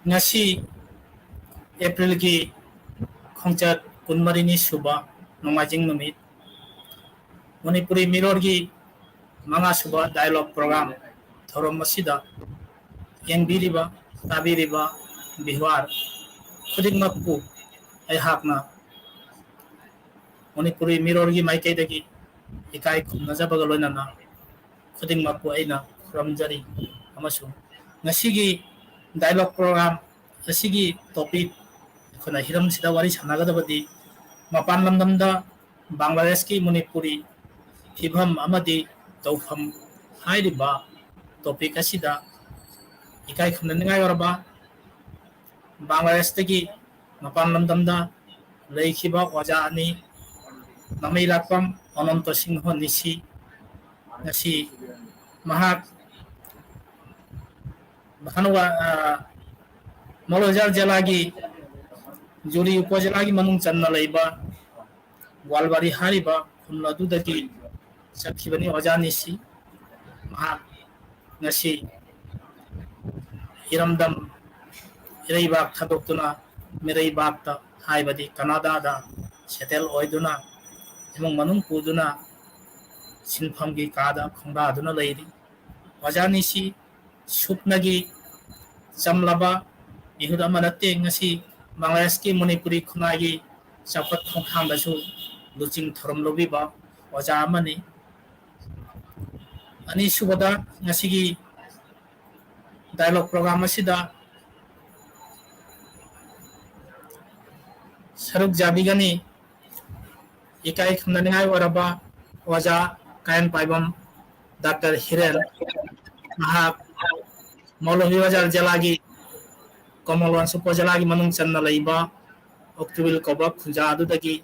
ngasi April ki khongchat kunmarini suba nongmajing numit Manipuri Mirror ki manga suba dialogue program thorom masida yengbiriba tabiriba bihwar khudingmakpu aihakna Manipuri Mirror ki maikai dagi ikai khumnajabaga loinana khudingmakpu aina ramjari amasung ngasigi dialogue program asigi topic khona hiram sida wari sanagadabadi mapan lamdamda Bangladesh ki Manipuri Hibam amadi tawfam hairiba topic asida ikai khumnaningai waraba Bangladesh tagi mapan lamdamda leikiba oja ani namai lakpam Ananto Singho nisi ngasi mahak Bhanuwa Molojar Jalagi Juri Upajalagi Manung Channa Laiba Walbari Hariba Kunladu Dagi Sakibani Ojanisi Mahak Nasi Hiramdam Ireibak Tadoktuna Mireibakta Haibadi Canada da Setel Oiduna Emong Manung Puduna Sinpamgi Kada Khongda Aduna Lairi Ojanisi Supnagi Samlaba Ihuda Manate ngasi Bangladesh ki Manipuri khunagi chapat khongthang dasu luching thorom lobiba oja amani ani subada ngasi gi dialogue program asida saruk jabigani ikai khumnaningai waraba oja kayan paibam Dr. Hiren mahak Maulovibajar Jalagi Komolwan Supojalagi Manung Channa Laiba Oktubil Kobab Khunja Adudagi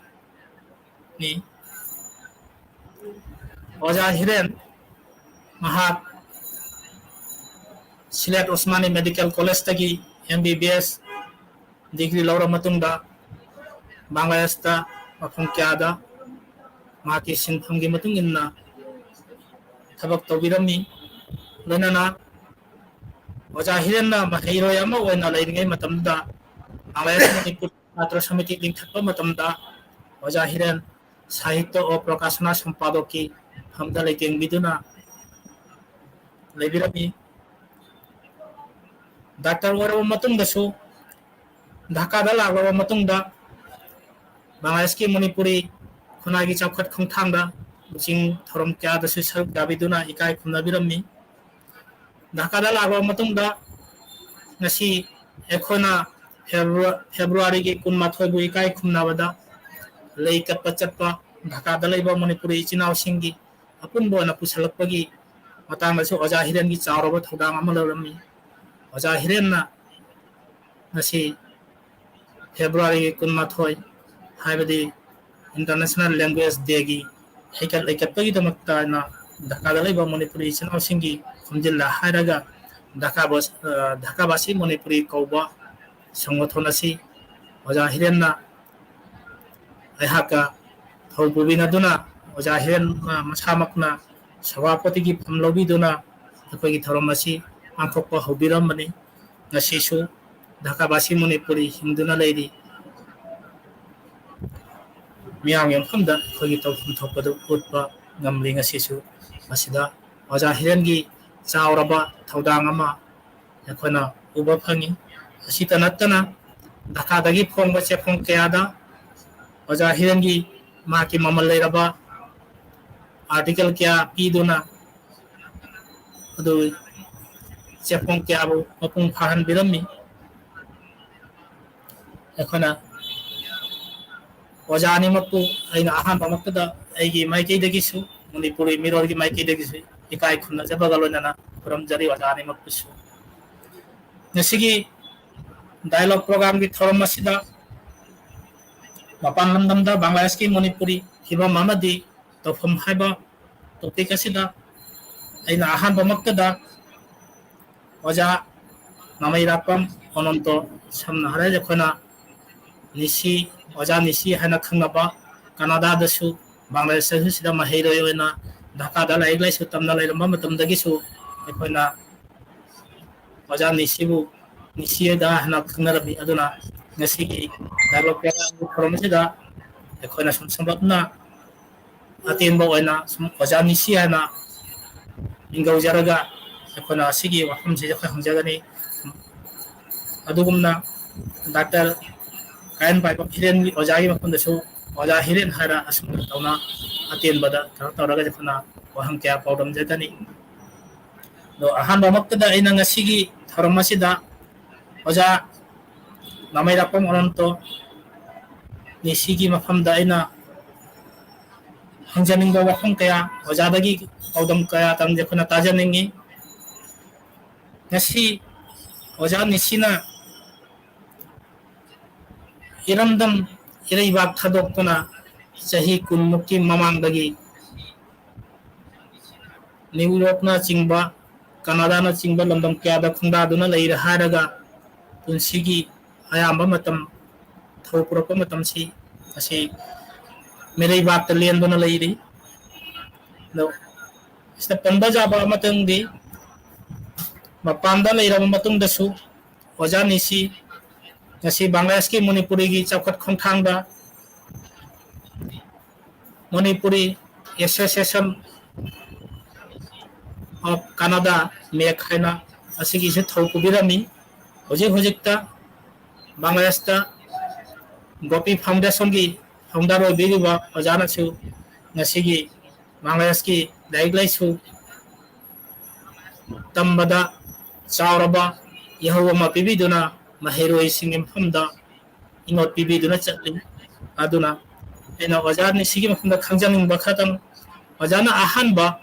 ni Oja Hiren Mahak Silat Osmani Medical College Tagi MBBS degree Laura Matunda Bangladesh ta Mafung Kyada Maki Sinphamgi Matung Inna Tabak Tobirami Lenana Oja Hirenna mahiro yama wena lairingai matamda Bangladesh Manipur Chhatra Samiti lingthakpa matamda Oja Hiren Sahitya o Prakashana Sampadoki hamda leiteng biduna leibirami Dr. waraba matungda su Dhaka da lagraba matungda Bangladesh ki Manipuri khunagi chawkhat khongthangda buching thorom kya da su saruk dabiduna ikai khumnabirami Dhaka da lagraba matungda ngasi ekhona February ki kunmathoi bu ikai khumnabada leikatpa chatpa Dhaka da leiba Manipuri chinau singgi apunbo na pusalakpagi matang dasu Oja Hiren gi chawraba thodang ama lorami Oja Hiren na ngasi February ki kunmathoi haibadi International Language Day gi heikat leikatpagi damakta na Dhaka da leiba Manipuri chinau singgi khumjilla hairaga Dhaka basi Manipuri kauba sangothonasi Oja Hiren na aihaka thobubina duna Oja Hiren masamakna sabapati gi phamlobi duna akogi thoromasi angkhokpa hobiramani ngasisu Dhaka basi Manipuri himduna leiri miyang yamkhamda akogi tawfum thokpadu utpa ngamli ngasisu masida Oja Hiren gi chawraba thodang ama ekhona uba phangi asita nattana Dhaka dagi phongba chepong kayada Oja Hiren gi maki mamal leiraba article kya piduna adu chepong kya bu mapung phahan birami ekhona Oja animakku aina ahan pamakta aigi maiki dagisu Manipuri Mirror gi maiki dagisu ikai khunna jabagalonana ramjari Oja animakku su ngasigi dialogue program ki thorom masida mapan lamdamda Bangladesh ki Manipuri hibam amadi tawfam haiba topic asida aina ahan pamakta Oja namai rakpam Ananto samna hare jakhona nisi Oja nisi haina khangnaba Canada dasu Bangladesh dasu sida mahiro yoina Dhaka da laiglai su tamna lairamba matamdagi su ekhona Oja nisi bu Nisieda hanak narabi aduna ngasigi dialog kaya from sida ekhoina sum sambatna atin ba oina sum oja nisia na ingau jaraga ekhoina sigi wafam je khoi hangjagani adugumna doctor kain pai pa hiren oja gi makon dasu oja hiren hara asum tauna atin bada taraga jkhona wahang kya pawdam jatani do ahan ba makda ina ngasigi tharam masida oja namai rapam ononto nisigi mafamda ina hangjaning ba wafam kaya oja dagi pawdam kaya tam jkhona tajaningi ngasi oja nisina iramdam irai bak thadokna sahi kunmuki mamang dagi New York na chingba Canada na chingba lamdam kya da khungda duna leira haraga punsigi ayamba matam thopurapa matam si asi merei bak talian duna leiri no sta panda jaba matang di mapanda leira matung dasu oja nisi ngasi Bangladesh ki Manipuri gi chawkhat khongthang da Manipuri Association of Canada mek haina asigi se thauku birami hojik Bangladesh ta Gopi Foundation gi founder ro biriba ojana chu ngasigi Bangladesh ki daiglai chu tambada chauraba yahuwa ma pibiduna maheroi singim famda ingot pibiduna chatli aduna ena ojani sigi mafamda khangjaning bakhatang ojana ahanba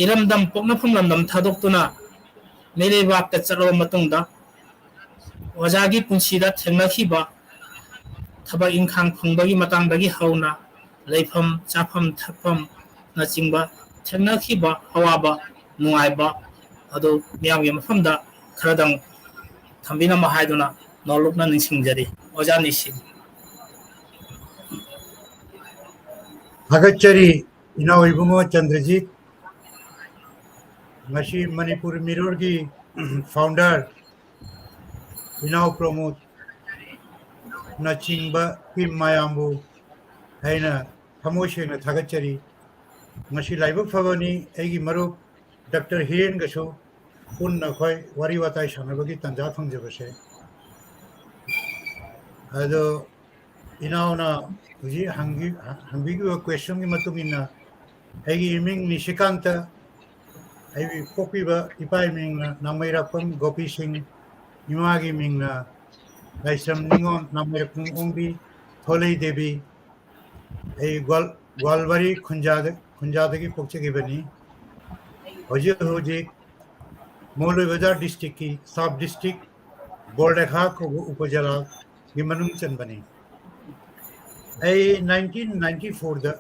iramdam poknafam lamdam thadokuna mere bak ta chalo matungda ojagi punsida thengnakhiba thaba inkhang phongbagi matangdagi hauna leifam chafam thapam na chingba thengnakhiba hawaba nungaiba ado miyamgi mafamda kharadang thambina mahaiduna nolokna ningsingjari ojani si Hagachari ina ibungo Chandrajit Ngashi Manipur Mirror ki founder ina promote na chingba ki mayambu haina thamoshe na Hagachari ngashi live phawani egi maru Dr. Hiren gasho punna khoi wari watai sanabagi tanja phangjabase ado ina ona uji hangi question ki matung ina egi iming Nishikanta ai kopi ba ipai ming na namai rapam Gopi Singh imagi ming na laisam ningon namai rapam ongbi Tholei Devi ai gwalwari khunjada ki pokche ki bani hoji Moloi Bazar district ki sub district Boldakha ko upajala ki manung chan bani ai 1994 da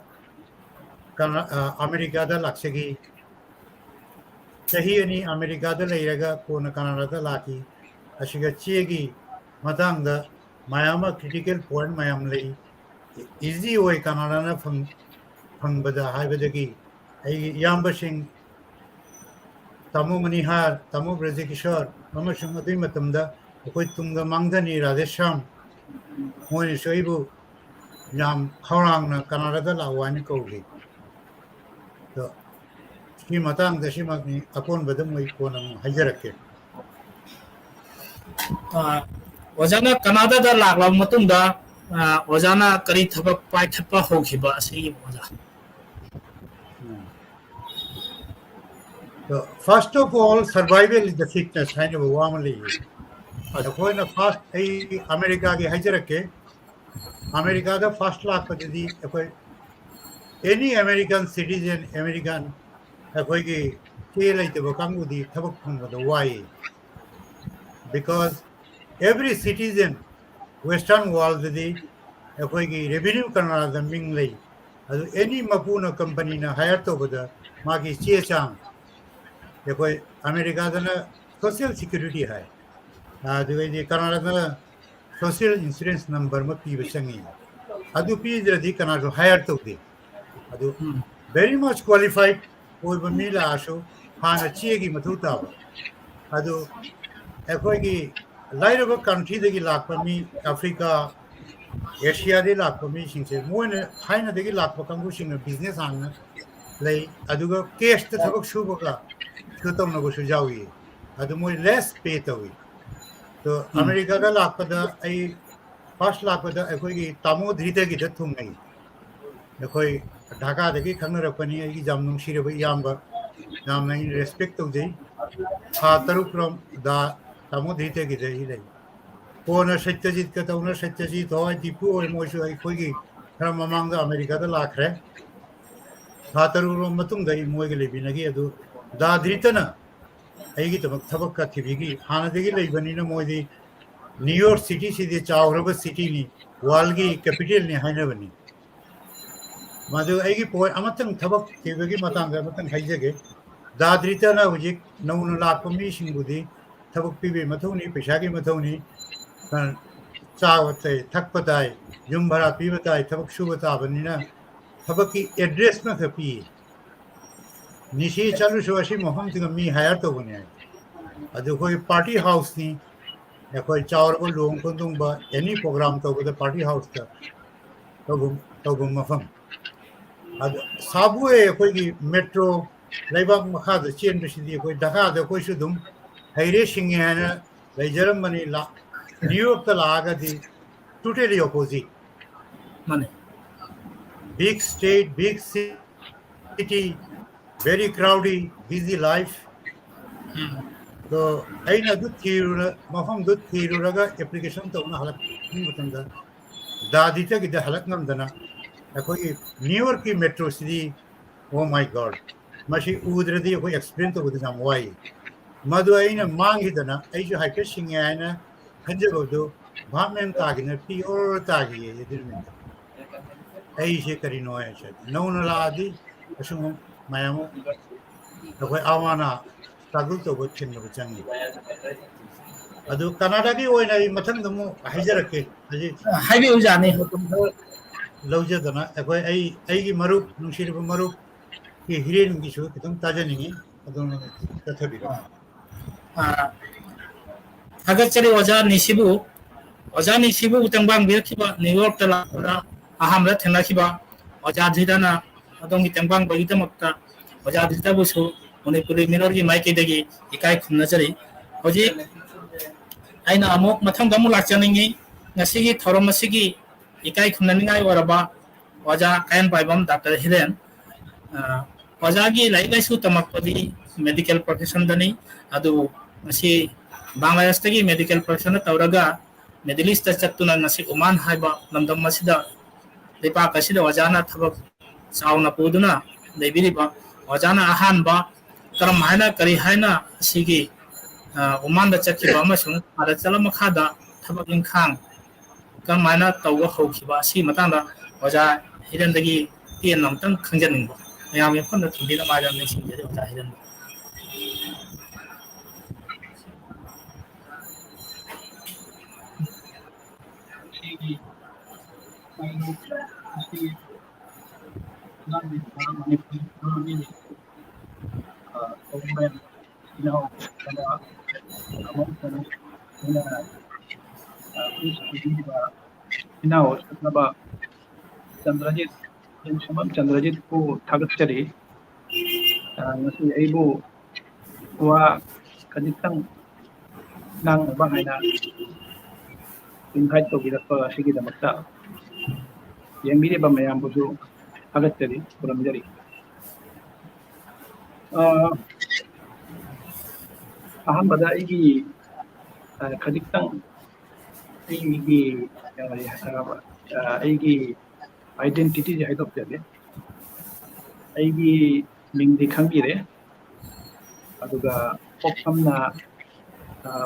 America da laksegi Sahi ani America da leiraga kona Canada da laki ashiga chiegi matangda mayama critical point mayam lei easy oi Canada na bada haibadagi ai yamba sing tamu manihar tamu brajekishor mama shamadi matamda koi tunga mangdani radesham moi soibu yam khawrang na Canada da lawani kawli to shi matang da shi magni akon badam mai kona hajarake ojana Canada da lagla matungda ojana kari thabak pai thapa hokhiba asigi oja so first of all survival is the fitness haine wamali koi na first ai America gi hajarake America da first lakh padi koi any American citizen American koi gi kelai te bakangu di thabak phangba da why because every citizen western world di koi gi revenue karna da ming lei any mapuna company na hire to bada magi chechang koi America da na social security hai the Canada social insurance number ma pi basangi adu pi jradi Canada hire to de adu very much qualified oi ba mila asho hana chiegi mathuta adu ꯑꯩꯈꯣꯏꯒꯤ ꯂꯩꯔꯕ ꯀꯟꯇ꯭ꯔꯤꯗꯒꯤ ꯂꯥꯛꯄ ꯃꯤ Africa ꯑꯦꯁꯤꯌꯥꯗꯒꯤ ꯂꯥꯛꯄ ꯃꯤꯁꯤꯡꯁꯦ ꯃꯣꯏꯅ ꯊꯥꯏꯅꯗꯒꯤ ꯂꯥꯛꯄ ꯀꯥꯡꯕꯨꯁꯤꯡꯅ ꯕꯤꯖꯤꯅꯦꯁ ꯍꯥꯡꯅ ꯂꯩ ꯑꯗꯨꯒ ꯀꯦꯁꯇ ꯊꯕꯛ ꯁꯨꯕꯒ ꯁꯨ ꯇꯧꯅꯕꯁꯨ ꯌꯥꯎꯏ ꯑꯗꯨ ꯃꯣꯏ ꯂꯦꯁ ꯄꯦ ꯇꯧꯏ ꯇꯣ ꯑꯃꯦꯔꯤꯀꯥꯗ ꯂꯥꯛꯄꯗ ꯑꯩ ꯐꯥꯔꯁ ꯂꯥꯛꯄꯗ ꯑꯩꯈꯣꯏꯒꯤ ꯇꯥꯃꯣ ꯙ꯭ꯔꯤꯇꯒꯤꯗ ꯊꯨꯡꯅꯩ ꯑꯩꯈꯣꯏ ꯙꯥꯀꯥꯗꯒꯤ ꯈꯪꯅꯔꯛꯄꯅꯤ ꯑꯩꯒꯤ ꯌꯥꯝ ꯅꯨꯡꯁꯤꯔꯕ ꯏꯌꯥꯝꯕ ꯌꯥꯝꯅ ꯑꯩ ꯔꯦꯁꯄꯦꯛ ꯇꯧꯖꯩ ꯊꯥ 6 ꯔꯣꯝꯗ ꯇꯥꯃꯣ ꯙ꯭ꯔꯤꯇꯒꯤꯗ ꯑꯩ ꯂꯩ ꯀꯣꯟꯅ ꯁꯩꯇꯖꯤꯠꯀ ꯇꯧꯅ ꯁꯩꯇꯖꯤꯠ ꯍꯣꯏ ꯗꯤꯄꯨ ꯍꯣꯏ ꯃꯣꯏꯁꯨ ꯑꯩꯈꯣꯏꯒꯤ ꯈꯔ ꯃꯃꯥꯡꯗ ꯑꯃꯦꯔꯤꯀꯥꯗ ꯂꯥꯛꯈ꯭ꯔꯦ ꯊꯥ 6 ꯔꯣꯝ ꯃꯇꯨꯡꯗ ꯑꯩ ꯃꯣꯏꯒ ꯂꯩꯃꯤꯟꯅꯈꯤ ꯑꯗꯨ ꯗꯥ ꯙ꯭ꯔꯤꯇꯅ ꯑꯩꯒꯤꯗꯃꯛ ꯊꯕꯛꯀ ꯊꯤꯕꯤꯈꯤ ꯍꯥꯟꯅꯗꯒꯤ ꯂꯩꯕꯅꯤꯅ ꯃꯣꯏꯗꯤ ꯅ꯭ꯌꯨ ꯌꯣꯔꯛ ꯁꯤꯇꯤꯁꯤꯗꯤ ꯆꯥꯎꯔꯕ ꯁꯤꯇꯤꯅꯤ ꯋꯥꯔꯜꯒꯤ ꯀꯦꯄꯤꯇꯦꯜꯅꯤ ꯍꯥꯏꯅꯕꯅꯤ ꯃꯗꯨ ꯑꯩꯒꯤ ꯄꯣꯏꯟ ꯑꯃꯇꯪ ꯊꯕꯛ ꯊꯤꯕꯒꯤ ꯃꯇꯥꯡꯗ ꯑꯃꯇꯪ ꯍꯥꯏꯖꯒꯦ ꯗꯥ ꯙ꯭ꯔꯤꯇꯅ ꯍꯧꯖꯤꯛ ꯅꯧꯅ ꯂꯥꯛꯄ ꯃꯤꯁꯤꯡꯕꯨꯗꯤ ꯊꯕꯛ ꯄꯤꯕꯒꯤ ꯃꯊꯧꯅꯤ ꯄꯩꯁꯥꯒꯤ ꯃꯊꯧꯅꯤ ꯆꯥꯕ ꯇꯥꯏ ꯊꯛꯄ ꯇꯥꯏ ꯌꯨꯝ ꯚꯔꯥ ꯄꯤꯕ ꯇꯥꯏ ꯊꯕꯛ ꯁꯨꯕ ꯇꯥꯕꯅꯤꯅ ꯊꯕꯛꯀꯤ ꯑꯦꯗ꯭ꯔꯦꯁ ꯉꯥꯛꯇ ꯄꯤꯌꯦ ꯅꯤꯁꯤ ꯆꯠꯂꯨꯁꯨ ꯑꯁꯤ ꯃꯐꯝꯁꯤꯒ ꯃꯤ ꯍꯥꯌꯔ ꯇꯧꯕꯅꯤ ꯍꯥꯏ ꯑꯗꯨ ꯑꯩꯈꯣꯏ ꯄꯥꯔꯇꯤ ꯍꯥꯎꯁꯅꯤ ꯑꯩꯈꯣꯏ ꯆꯥꯎꯔꯕ ꯂꯨꯍꯣꯡ ꯈꯣꯡꯗꯣꯡꯕ ꯑꯦꯅꯤ ꯄ꯭ꯔꯣꯒ꯭ꯔꯥꯝ ꯇꯧꯕꯗ ꯄꯥꯔꯇꯤ ꯍꯥꯎꯁꯇ ꯇꯧꯕ ꯃꯐꯝ ꯑꯗꯨ ꯁꯥꯕꯨꯋꯦ ꯑꯩꯈꯣꯏꯒꯤ ꯃꯦꯇ꯭ꯔꯣ ꯂꯩꯕꯥꯛ ꯃꯈꯥꯗ ꯆꯦꯟꯕꯁꯤꯗꯤ ꯑꯩꯈꯣꯏ ꯙꯥꯀꯥꯗ ꯑꯩꯈꯣꯏꯁꯨ ꯑꯗꯨꯝ ꯍꯩꯔꯦ ꯁꯤꯡꯉꯦ ꯍꯥꯏꯅ ꯂꯩꯖꯔꯝꯕꯅꯤ ꯅ꯭ꯌꯨ ꯌꯣꯔꯛꯇ ꯂꯥꯛꯑꯒꯗꯤ totally opposite Money. big state big city very crowded busy life तो ꯑꯩꯅ ꯑꯗꯨ ꯃꯐꯝꯗꯨ ꯊꯤꯔꯨꯔꯒ ꯑꯦꯄ꯭ꯂꯤꯀꯦꯁꯟ ꯇꯧꯅ ꯍꯜꯂꯛꯄ ꯃꯇꯝꯗ ꯗꯥ ꯙ꯭ꯔꯤꯇꯒꯤꯗ ꯍꯜꯂꯛ ꯉꯝꯗꯅ ꯑꯩꯈꯣꯏꯒꯤ ꯅ꯭ꯌꯨ ꯌꯣꯔꯛꯀꯤ ꯃꯦꯇ꯭ꯔꯣꯁꯤꯗꯤ ꯑꯣ ꯃꯥꯏ ꯒॉड ꯃꯁꯤ ꯎꯗ꯭ꯔꯗꯤ ꯑꯩꯈꯣꯏ ꯑꯦꯛꯁꯄ꯭ꯂꯦꯟ ꯇꯧꯕꯗ ꯌꯥꯝ ꯋꯥꯏ ꯃꯗꯨ ꯑꯩꯅ ꯃꯥꯡꯈꯤꯗꯅ ꯑꯩꯁꯨ ꯍꯥꯏꯐꯦꯠ ꯁꯤꯡꯉꯦ ꯍꯥꯏꯅ ꯈꯟꯖꯕꯗꯨ ꯚꯥꯞ ꯃꯦꯟ ꯇꯥꯈꯤꯅ ꯄꯤ ꯑꯣꯔ ꯇꯥꯈꯤꯌꯦ ꯑꯗꯨ ꯅꯨꯃꯤꯠꯇ ꯑꯩꯁꯦ ꯀꯔꯤꯅꯣ ꯍꯥꯏꯁꯦ ꯅꯧꯅ ꯂꯥꯛꯑꯗꯤ ꯑꯁꯨꯝꯕ ꯃꯌꯥꯝ ꯑꯩꯈꯣꯏ ꯑꯋꯥꯅ ꯁ꯭ꯇ꯭ꯔꯒꯜ ꯇꯧꯕ ꯊꯦꯡꯅꯕ ꯆꯪꯉꯤ ꯑꯗꯨ ꯀꯅꯥꯗꯥꯒꯤ ꯑꯣꯏꯅ ꯑꯩ ꯃꯊꯪꯗ ꯑꯃꯨꯛ ꯍꯥꯏꯖꯔꯛꯀꯦ ꯍꯧꯖꯤꯛ Highway ujani. ꯃꯇꯝ ꯈꯔ ꯂꯧꯖꯗꯅ ꯑꯩꯈꯣꯏ ꯑꯩꯒꯤ ꯃꯔꯨꯞ ꯅꯨꯡꯁꯤꯔꯕ ꯃꯔꯨꯞꯀꯤ ꯍꯤꯔꯦꯟꯒꯤꯁꯨ ꯈꯤꯇꯪ ꯇꯥꯖꯅꯤꯡꯉꯤ ꯑꯗꯨꯅ ꯆꯠꯊꯕꯤꯔꯣ Agar cari wajah ni sibu utang bang biar kiba New York telah aham dah tengah kiba wajah dhidana adong itang bang bagi tamakta wajah dhita busu Manipuri minor ki mai kidagi ikai khumna cari hoji aina amok mathang damu lakchaningi ngasigi thorom masigi ikai khumna ningai waraba wajah kayan paibam Dr. Hiren wajahgi lai lai su tamakpadi medical profession dani adu masi Bangladesh tagi medical profession tawraga Middle East chattuna nasi Oman haiba lamdam masida lepa kasida wajana thabak sauna puduna lebiriba wajana ahan ba karam haina kari haina sigi Oman da chakkiba amasung ada chalama khada thabak inkhang karam haina tawga hokhiba si matangda waja hiren dagi tien namtang khangjaningba ayam yakon da thindina majam ni singjade waja hiren Chandrajit ko thagachari ngasi aibu wa kaditang nang bangayna invite to gida pa sige damakta yembire ba mayam buju thagachari puramjari aham bada igi kaditang igi identity je haidop jale aigi mingdi khangire aduga popsamna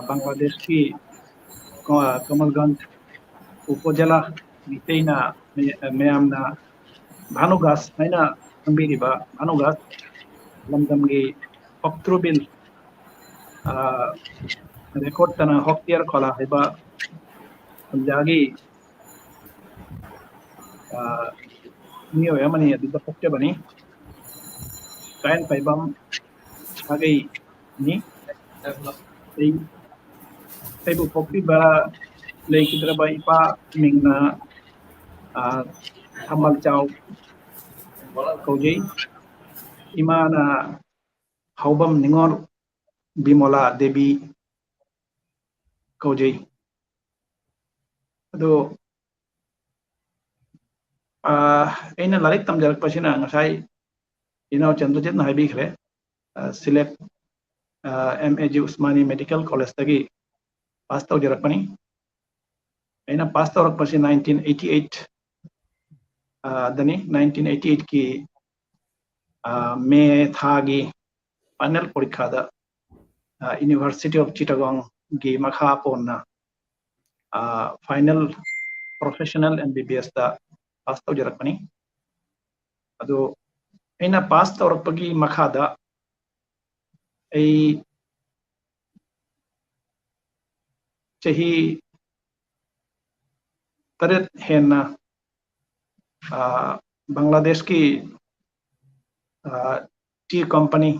Bangladesh ki Kamalganj upojala miteina meyamna Bhanugas haina khambiriba Bhanugas lamdamgi Octrobil record tana hoktiar khola haiba jagi niyo yamani adida pokte bani kain paibam agai ni ꯑꯩꯕꯨ ꯄꯣꯛꯄꯤꯕ ꯂꯩꯈꯤꯗ꯭ꯔꯕ ꯏꯄꯥ ꯃꯤꯡꯅ ꯊꯃꯜ ꯆꯥꯎ ꯀꯧꯖꯩ ꯏꯃꯥꯅ ꯍꯥꯎꯕꯝ ꯅꯤꯉꯣꯜ ꯕꯤꯃꯣꯂꯥ ꯗꯦꯕꯤ ꯀꯧꯖꯩ ꯑꯗꯣ ꯑꯩꯅ ꯂꯥꯏꯔꯤꯛ ꯇꯝꯖꯔꯛꯄꯁꯤꯅ ꯉꯁꯥꯏ ꯏꯅꯥꯎ ꯆꯟद्ꯔꯖꯤꯠꯅ ꯍꯥꯏꯕꯤꯈ꯭ꯔꯦ ꯁꯤꯂꯦꯠ MAG ꯎꯁꯃꯥꯅꯤ ꯃꯦꯗꯤꯀꯦꯜ ꯀꯣꯂꯦꯖꯇꯒꯤ ꯄꯥꯁ ꯇꯧꯖꯔꯛꯄꯅꯤ ꯑꯩꯅ ꯄꯥꯁ ꯇꯧꯔꯛꯄꯁꯤ 1988 दनी 1988 की मे थागी फाइनल परीक्षा दा यूनिवर्सिटी ऑफ चिटागोंग की मखा पोना फाइनल प्रोफेशनल MBBS दा पास तौजरकनी अदो अना पास तौरपगी मखादा चही तरत हेना बांग्लादेश की टी कंपनी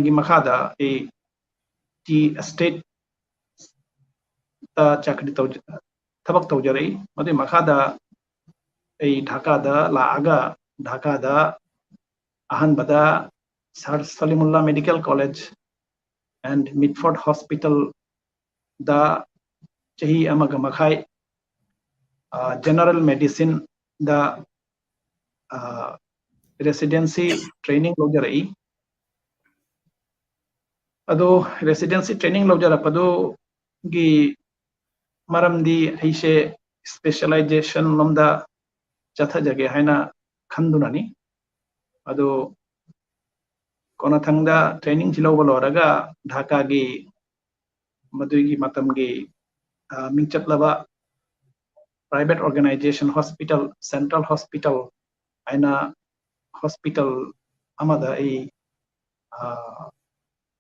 की मखादा टी एस्टेट चाकरी थबक तौजरई मदे मखादा ढाका दा लागा ढाका दा अहनबदा sir Salimullah medical college and Mitford hospital दा चही अमग मखाई जनरल मेडिसिन दा रेसिडेंसी ट्रेनिंग लौजरई अदो रेसिडेंसी ट्रेनिंग लौजरपदो गी मरमदी ऐसे स्पेशलाइजेशन लमदा चथा जगे हैना खंदुनानी अदो कोना थंगदा ट्रेनिंग जिलौब लोरगा ढाका गी मदुगी मतम गी मिंचतलबा private organisation hospital central hospital आइना हॉस्पिटल अमदा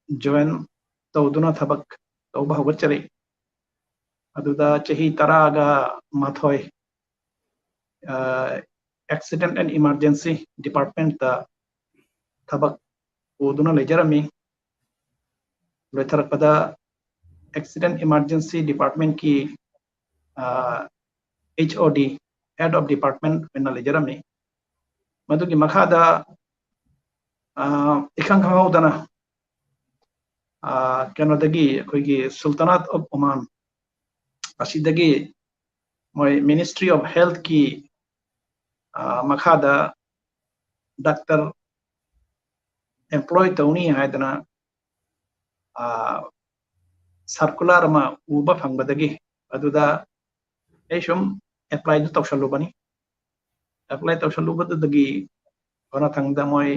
जॉइन तौदुना थबक तौबा हवचरे अदुदा चही तरागा माथोय एक्सीडेंट एंड इमरजेंसी डिपार्टमेंट दा थबक उदुना लेजरमी लेथरपदा एक्सीडेंट इमरजेंसी डिपार्टमेंट की HOD हेड ऑफ डिपार्टमेंट वेना लेजरमी मदुगी मखादा इखंग खंगौदना कनोदगी अखोगी सुल्तानात ऑफ ओमान असिदगी मोय मिनिस्ट्री ऑफ हेल्थ की मखादा डॉक्टर एम्प्लॉय तौनी हायदना सर्कुलर मा उबा फंगबदगी अदुदा एशुम अप्लाई तौसलुबनी अप्लाई तौसलुबदगी कोना थंगदा मोय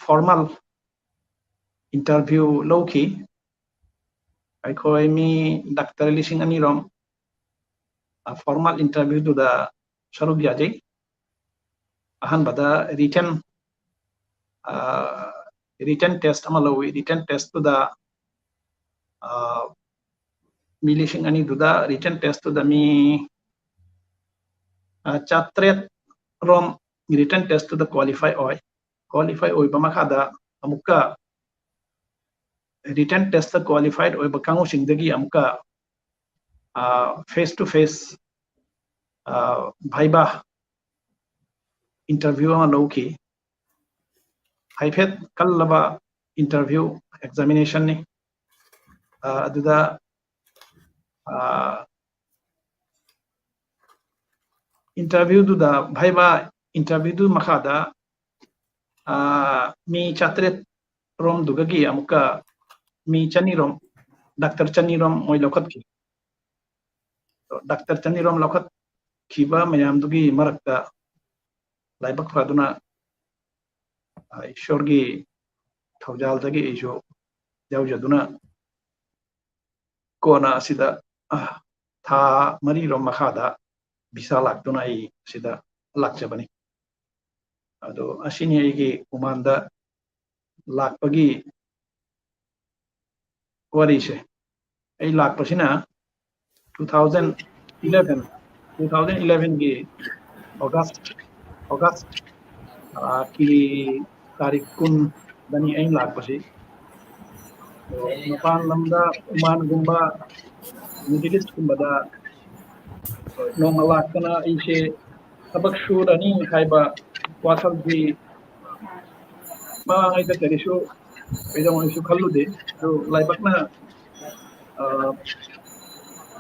फॉर्मल इंटरव्यू लौखी अखोय मी डॉक्टर लिसिंग अनि रोम फॉर्मल इंटरव्यू दुदा सरुक याजै अहन बदा रिटन टेस्ट अमा लौई रिटन टेस्ट दुदा मी लिसिंग अनि दुदा रिटन टेस्ट दुदा मी चात्रेत रोम रिटन टेस्ट दुदा क्वालिफाई ओय बमखादा अमुका रिटन टेस्ट क्वालिफाइड ओय बकांगो सिंगदगी अमुका face to face viva interview अमा लौखी हाइफेट कल्लबा इंटरव्यू एग्जामिनेशन ने अदुदा इंटरव्यू दुदा भाइबा इंटरव्यू दु मखादा मी चात्रेत रोम दुगगी अमुका मी चनी रोम डॉक्टर चनी रोम मोय लखत की डॉक्टर चनी रोम लखत खीबा मयाम दुगी मरकता लाइबक फादुना ईश्वर की थौजाल दगी इजो जावजदुना कोना सिदा था मरी रोम मखादा भिसा लाक्तुना सिदा लाक्चबनी अदो असिनी आइगी उमानदा लाक्पगी वरीसे आई लाक्पसिना 2011 की अगस्त की तारीख कुन दनी आई लाक्पसि Mapan lamda Oman gumba Middle East gumbada nongalakana ise tabak shurani haiba wasal di ma ita karisu ida mo isu khallude so laibakna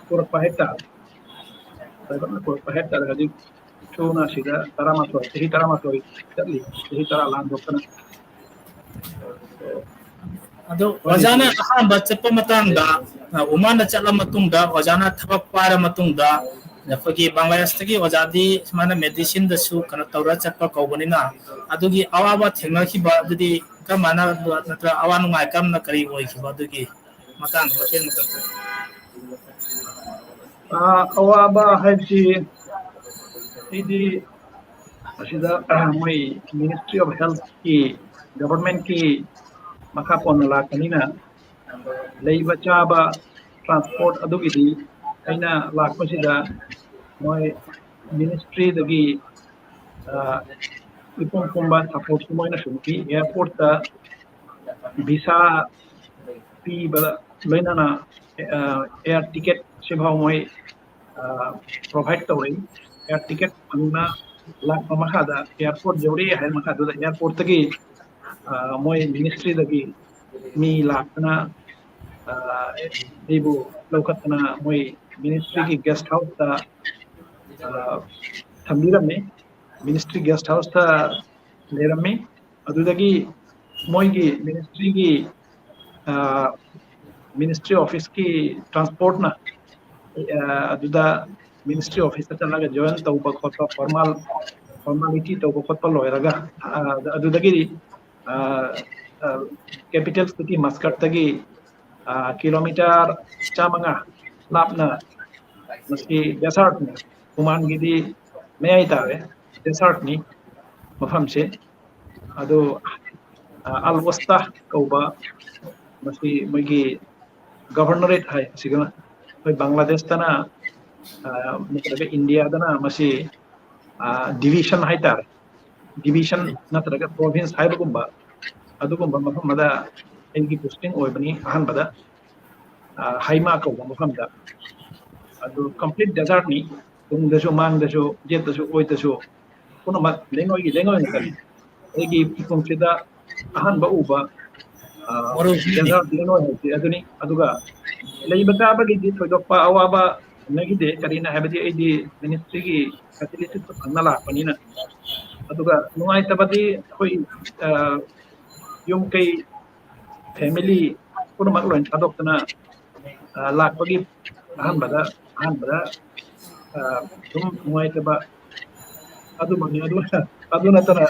pura paheta laibakna pura paheta gadi shuna sida taramato tali tehi tara lan dokana ꯑꯗꯣ ꯑꯣꯖꯥꯅ ꯑꯍꯥꯟꯕ ꯆꯠꯄ ꯃꯇꯥꯡꯗ ꯎꯃꯥꯟꯗ ꯆꯠꯂ ꯃꯇꯨꯡꯗ ꯑꯣꯖꯥꯅ ꯊꯕꯛ ꯄꯥꯏꯔ ꯃꯇꯨꯡꯗ ꯑꯩꯈꯣꯏꯒꯤ ꯕꯪꯒ꯭ꯂꯥꯗꯦꯁꯇꯒꯤ ꯑꯣꯖꯥꯗꯤ ꯁꯨꯃꯥꯏꯅ ꯃꯦꯗꯤꯁꯤꯟꯗꯁꯨ ꯀꯩꯅꯣ ꯇꯧꯔ ꯆꯠꯄ ꯀꯧꯕꯅꯤꯅ ꯑꯗꯨꯒꯤ ꯑꯋꯥꯕ ꯊꯦꯡꯅꯈꯤꯕ ꯑꯗꯨꯗꯤ ꯀꯔꯝꯍꯥꯏꯅ ꯅꯠꯇ꯭ꯔꯒ ꯑꯋꯥ ꯅꯨꯡꯉꯥꯏ ꯀꯔꯝꯅ ꯀꯔꯤ ꯑꯣꯏꯈꯤꯕ ꯑꯗꯨꯒꯤ ꯃꯇꯥꯡꯗ ꯃꯇꯦꯡ awaba haibsi idi asida moi Ministry of Health ki government ki maka pon la kanina leiba chaba transport adugidi aina lakpasida moi ministry dagi ipon kumba support moina shumki airport ta visa pi bala loinana air ticket sibhaw moi provide tawai air ticket angna lak makada airport jori hai makada airport tagi moi ministry dagi mi lakna ibu lokatna moi ministry ki guest house ta thambiramne ministry guest house ta lerame adudagi moi ki ministry ki ministry office ki transport na aduda ministry office ta laga join tawba khotpa formality tawba khotpa loiraga adudagi capital city Muscat tagi kilometer chamanga lapna maski desert ni Oman gidi mayai tare desert ni mafam se ado al wasta kauba maski magi governorate hai sigana koi Bangladesh tana natraga India dana masi division hai tare division natraga province hai bagumba adugumba mafam mada engi posting oibani ahan bada haima kauba mafam da adu complete desert ni tung dasu mang dasu jet dasu oi dasu kuno mat lengoi kali egi ipong sida ahan ba uba desert lengoi hai aduni aduga leiba ta ba gi thoidokpa awaba nagide karina habadi edi ministry gi facility to annala panina aduga nungai tabadi khoi yung kay family kuno mat loin adoptana lakpagi ahan bada dum nungai taba adu mani adu natana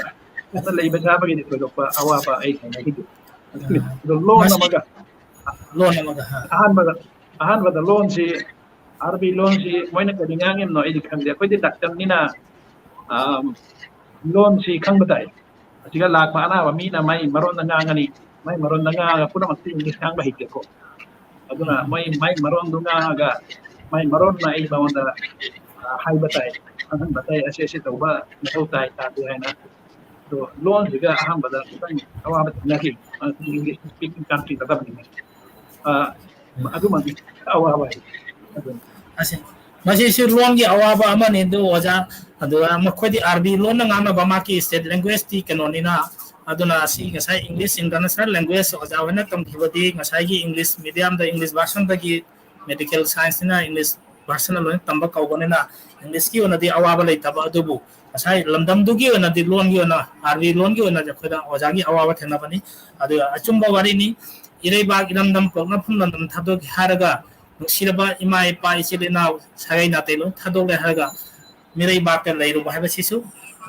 ata leiba ta ba gi thoidokpa awaba ai nagide the loan namaga ahan bada loan si RB loan si moina kadingangem no idi khande koi de daktam nina loan si khangbatai asiga lakpa ana ba mina mai maron na ngani mai maron na nga puna makti English khang ba hike ko aduna mai maron dunga ga mai maron na ai ba wanda hai batai ahan batai ase tauba na tautai ta du haina so loan siga ahan bada awa ba naki English speaking country ta ba ni aduma awa ba ꯃꯁꯤꯁꯨ ꯂꯣꯟꯒꯤ ꯑꯋꯥꯕ ꯑꯃꯅꯤ ꯑꯗꯨ ꯑꯣꯖꯥ ꯑꯗꯨꯒ ꯃꯈꯣꯏꯗꯤ ꯑꯥꯔꯕꯤ ꯂꯣꯟꯅ ꯉꯥꯡꯅꯕ ꯃꯥꯒꯤ ꯁ꯭ꯇꯦꯠ ꯂꯦꯡꯒ꯭ꯋꯦꯖꯇꯤ ꯀꯩꯅꯣꯅꯤꯅ ꯑꯗꯨꯅ ꯑꯁꯤ ꯉꯁꯥꯏ ꯏꯪꯂꯤꯁ ꯏꯟꯇꯔꯅꯦꯁꯅꯦꯜ ꯂꯦꯡꯒ꯭ꯋꯦꯖ ꯑꯣꯖꯥ ꯍꯣꯏꯅ ꯇꯝꯈꯤꯕꯗꯤ ꯉꯁꯥꯏꯒꯤ ꯏꯪꯂꯤꯁ ꯃꯤꯗꯤꯌꯝꯗ ꯏꯪꯂꯤꯁ ꯚꯥꯔꯁꯟꯗꯒꯤ ꯃꯦꯗꯤꯀꯦꯜ ꯁꯥꯏꯟꯁꯅꯤꯅ ꯏꯪꯂꯤꯁ ꯚꯥꯔꯁꯟꯅ ꯂꯣꯏꯅ ꯇꯝꯕ ꯀꯧꯕꯅꯤꯅ ꯏꯪꯂꯤꯁꯀꯤ ꯑꯣꯏꯅꯗꯤ ꯑꯋꯥꯕ ꯂꯩꯇꯕ ꯑꯗꯨꯕꯨ ꯉꯁꯥꯏ ꯂꯝꯗꯝꯗꯨꯒꯤ ꯑꯣꯏꯅꯗꯤ ꯂꯣꯟꯒꯤ ꯑꯣꯏꯅ ꯑꯥꯔꯕꯤ ꯂꯣꯟꯒꯤ ꯑꯣꯏꯅ ꯑꯩꯈꯣꯏꯗ ꯑꯣꯖꯥꯒꯤ ꯑꯋꯥꯕ ꯊꯦꯡꯅꯕꯅꯤ ꯑꯗꯨꯒ ꯑꯆꯨꯝꯕ ꯋꯥꯔꯤꯅꯤ ꯏꯔꯩꯕꯥꯛ ꯏꯔꯝꯗꯝ ꯄꯣꯛꯅꯐꯝ ꯂꯝꯗꯝ ꯊꯥꯗꯣꯛꯀꯦ ꯍꯥꯏꯔꯒ ꯅꯨꯡꯁꯤꯔꯕ ꯏꯃꯥ ꯏꯄꯥ ꯏꯆꯤꯜ ꯏꯅꯥꯎ ꯁꯥꯒꯩ ꯅꯥꯇꯩ ꯂꯣꯏ ꯊꯥꯗꯣꯛꯂꯦ ꯍꯥꯏꯔꯒ ꯃꯤꯔꯩꯕꯥꯛꯇ ꯂꯩꯔꯨꯕ ꯍꯥꯏꯕꯁꯤꯁꯨ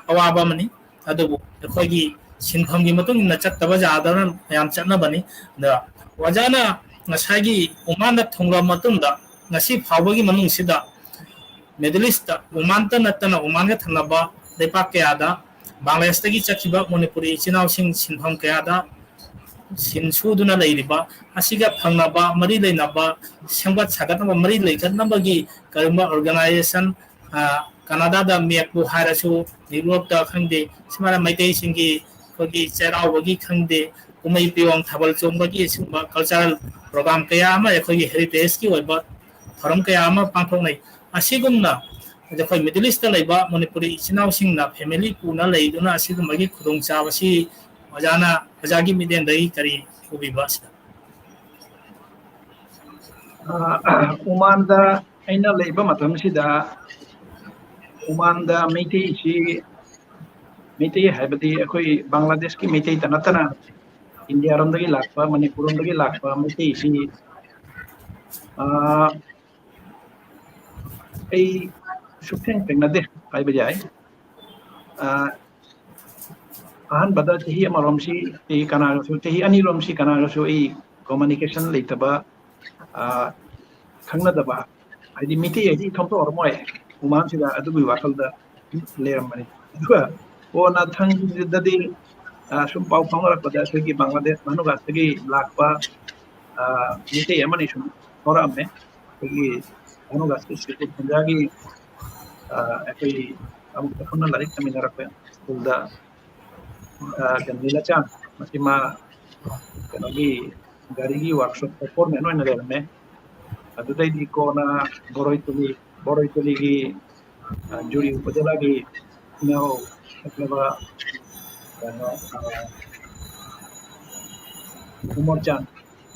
ꯑꯋꯥꯕ ꯑꯃꯅꯤ ꯑꯗꯨꯕꯨ ꯑꯩꯈꯣꯏꯒꯤ ꯁꯤꯟꯐꯝꯒꯤ ꯃꯇꯨꯡ ꯏꯟꯅ ꯆꯠꯇꯕ ꯌꯥꯗꯕꯅ ꯃꯌꯥꯝ ꯆꯠꯅꯕꯅꯤ ꯑꯗ ꯑꯣꯖꯥꯅ ꯉꯁꯥꯏꯒꯤ ꯎꯃꯥꯟꯗ ꯊꯨꯡꯂꯕ ꯃꯇꯨꯡꯗ ꯉꯁꯤ ꯐꯥꯎꯕꯒꯤ ꯃꯅꯨꯡꯁꯤꯗ ꯃꯤꯗꯜ ꯏꯁꯇ ꯎꯃꯥꯟꯇ ꯅꯠꯇꯅ ꯎꯃꯥꯟꯒ ꯊꯪꯅꯕ ꯂꯩꯄꯥꯛ ꯀꯌꯥꯗ ꯕꯪꯒ꯭ꯂꯥꯗꯦꯁꯇꯒꯤ ꯆꯠꯈꯤꯕ ꯃꯅꯤꯄꯨꯔꯤ ꯏꯆꯤꯜ ꯏꯅꯥꯎꯁꯤꯡ ꯁꯤꯟꯐꯝ ꯀꯌꯥꯗ ꯁꯤꯟ ꯁꯨꯗꯨꯅ ꯂꯩꯔꯤꯕ ꯑꯁꯤꯒ ꯐꯪꯅꯕ ꯃꯔꯤ ꯂꯩꯅꯕ ꯁꯦꯝꯒꯠ ꯁꯥꯒꯠꯅꯕ ꯃꯔꯤ ꯂꯩꯈꯠꯅꯕꯒꯤ ꯀꯔꯤꯒꯨꯝꯕ ꯑꯣꯔꯒꯅꯥꯏꯖꯦꯁꯟ ꯀꯅꯥꯗꯥꯗ ꯃꯦꯛꯄꯨ ꯍꯥꯏꯔꯁꯨ ꯌꯨꯔꯣꯞꯇ ꯈꯪꯗꯦ ꯁꯨꯃꯥꯏꯅ ꯃꯩꯇꯩꯁꯤꯡꯒꯤ ꯑꯩꯈꯣꯏꯒꯤ ꯆꯩꯔꯥꯎꯕꯒꯤ ꯈꯪꯗꯦ ꯀꯨꯝꯍꯩ ꯄꯤꯌꯣꯡ ꯊꯥꯕꯜ ꯆꯣꯡꯕꯒꯤ ꯁꯤꯒꯨꯝꯕ ꯀꯜꯆꯔꯦꯜ ꯄ꯭ꯔꯣꯒ꯭ꯔꯥꯝ ꯀꯌꯥ ꯑꯃ ꯑꯩꯈꯣꯏꯒꯤ ꯍꯦꯔꯤꯇꯦꯖꯀꯤ ꯑꯣꯏꯕ ꯊꯧꯔꯝ ꯀꯌꯥ ꯑꯃ ꯄꯥꯡꯊꯣꯛꯅꯩ ꯑꯁꯤꯒꯨꯝꯅ ꯑꯩꯈꯣꯏ ꯃꯤꯗꯜ ꯏꯁꯇ ꯂꯩꯕ ꯃꯅꯤꯄꯨꯔꯤ ꯏꯆꯤꯟ ꯏꯅꯥꯎꯁꯤꯡꯅ ꯐꯦꯃꯤꯂꯤ ꯄꯨꯅ ꯂꯩꯗꯨꯅ ꯑꯁꯤꯒꯨꯝꯕꯒꯤ ꯈꯨꯗꯣꯡꯆꯥꯕꯁꯤ ꯑꯣꯖꯥꯒꯤ ꯃꯤꯠꯌꯦꯡꯗꯒꯤ ꯀꯔꯤ ꯎꯕꯤꯕ ꯑꯁꯤꯗ ꯎꯃꯥꯟꯗ ꯑꯩꯅ ꯂꯩꯕ ꯃꯇꯝꯁꯤꯗ ꯎꯃꯥꯟꯗ ꯃꯩꯇꯩ ꯍꯥꯏꯕꯗꯤ ꯑꯩꯈꯣꯏ ꯕꯪꯒ꯭ꯂꯥꯗꯦꯁꯀꯤ ꯃꯩꯇꯩꯇ ꯅꯠꯇꯅ ꯏꯟꯗꯤꯌꯥꯔꯣꯝꯗꯒꯤ ꯂꯥꯛꯄ ꯃꯅꯤꯄꯨꯔꯔꯣꯝꯗꯒꯤ ꯂꯥꯛꯄ ꯃꯩꯇꯩꯁꯤ ꯑꯩ ꯁꯨꯛꯊꯦꯡ ꯊꯦꯡꯅꯗꯦ ꯍꯥꯏꯕ ꯌꯥꯏ ꯑꯍꯥꯟꯕꯗ ꯆꯍꯤ ꯑꯃꯔꯣꯝꯁꯤ ꯑꯩ ꯀꯅꯥꯒꯁꯨ ꯆꯍꯤ ꯑꯅꯤꯔꯣꯝꯁꯤ ꯀꯅꯥꯒꯁꯨ ꯑꯩ ꯀꯣꯃꯨꯅꯤꯀꯦꯁꯟ ꯂꯩꯇꯕ ꯈꯪꯅꯗꯕ ꯍꯥꯏꯗꯤ ꯃꯩꯇꯩ ꯍꯥꯏꯗꯤ ꯏꯊꯣꯝꯇ ꯑꯣꯏꯔꯝꯃꯣꯏ ꯎꯃꯥꯟꯁꯤꯗ ꯑꯗꯨꯒꯤ ꯋꯥꯈꯜꯗ ꯂꯩꯔꯝꯕꯅꯤ ꯑꯗꯨꯒ ꯀꯣꯟꯅ ꯊꯪꯗꯗꯤ ꯁꯨꯝ ꯄꯥꯎ ꯐꯥꯎꯅꯔꯛꯄꯗ ꯑꯩꯈꯣꯏꯒꯤ ꯕꯪꯒ꯭ꯂꯥꯗꯦꯁ ꯃꯅꯨꯡꯗꯒꯤ ꯂꯥꯛꯄ ꯃꯩꯇꯩ ꯑꯃꯅꯤ ꯁꯨꯝ ꯐꯥꯎꯔꯛꯑꯝꯃꯦ ꯑꯩꯈꯣꯏꯒꯤ ꯃꯅꯨꯡꯒꯤ ꯁ꯭ꯔꯤꯄꯨꯔ ꯈꯨꯟꯖꯥꯒꯤ ꯑꯩꯈꯣꯏ ꯑꯃꯨꯛꯇ ꯄꯨꯟꯅ ꯂꯥꯏꯔꯤꯛ ꯇꯝꯃꯤꯟꯅꯔꯛꯄ ꯁ꯭ꯀꯨꯜꯗ ꯅꯤꯂꯆꯥꯟ ꯃꯁꯤ ꯃꯥ ꯀꯩꯅꯣꯒꯤ ꯒꯥꯔꯤꯒꯤ ꯋꯥꯔꯛꯁꯣꯞꯇ ꯐꯣꯔꯃꯦꯟ ꯑꯣꯏꯅ ꯂꯩꯔꯝꯃꯦ ꯑꯗꯨꯗꯩꯗꯤ ꯀꯣꯟꯅ ꯕꯣꯔꯣꯏꯇꯨꯂꯤꯒꯤ ꯖꯨꯔꯤ ꯎꯄꯖꯂꯥꯒꯤ ꯏꯅꯥꯎ ꯊꯣꯛꯂꯕ ꯀꯩꯅꯣ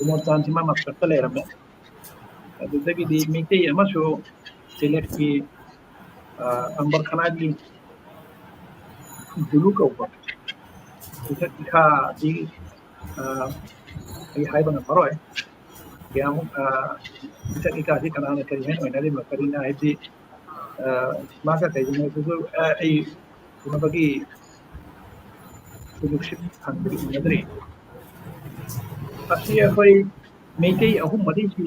ꯎꯃꯣꯔꯆꯥꯟꯁꯤ ꯃꯥ ꯃꯁꯀꯠꯇ ꯂꯩꯔꯝꯃꯦ ꯑꯗꯨꯗꯒꯤꯗꯤ ꯃꯩꯇꯩ ꯑꯃꯁꯨ ꯁꯤꯂꯦꯠꯀꯤ ꯑꯝꯕꯔ ꯈꯅꯥꯒꯤ ꯗꯨꯂꯨ ꯀꯧꯕ ꯏꯊꯛ ꯏꯈꯥꯗꯤ ꯑꯩ ꯍꯥꯏꯕ ꯉꯝꯃꯔꯣꯏ ꯀꯌꯥꯃꯨꯛ ꯏꯊꯛ ꯏꯈꯥꯁꯤ ꯀꯅꯥꯅ ꯀꯔꯤ ꯍꯥꯏꯅ ꯑꯣꯏꯅꯔꯤꯕ ꯀꯔꯤꯅ ꯍꯥꯏꯕꯗꯤ ꯃꯥꯒ ꯀꯩꯒꯤꯅꯣꯗꯨꯁꯨ ꯑꯩ ꯎꯅꯕꯒꯤ ꯈꯨꯗꯣꯡꯁꯤ ꯐꯪꯕꯗꯤ ꯎꯅꯗ꯭ꯔꯤ ꯑꯁꯤ ꯑꯩꯈꯣꯏ ꯃꯩꯇꯩ ꯑꯍꯨꯝ ꯃꯔꯤꯁꯤ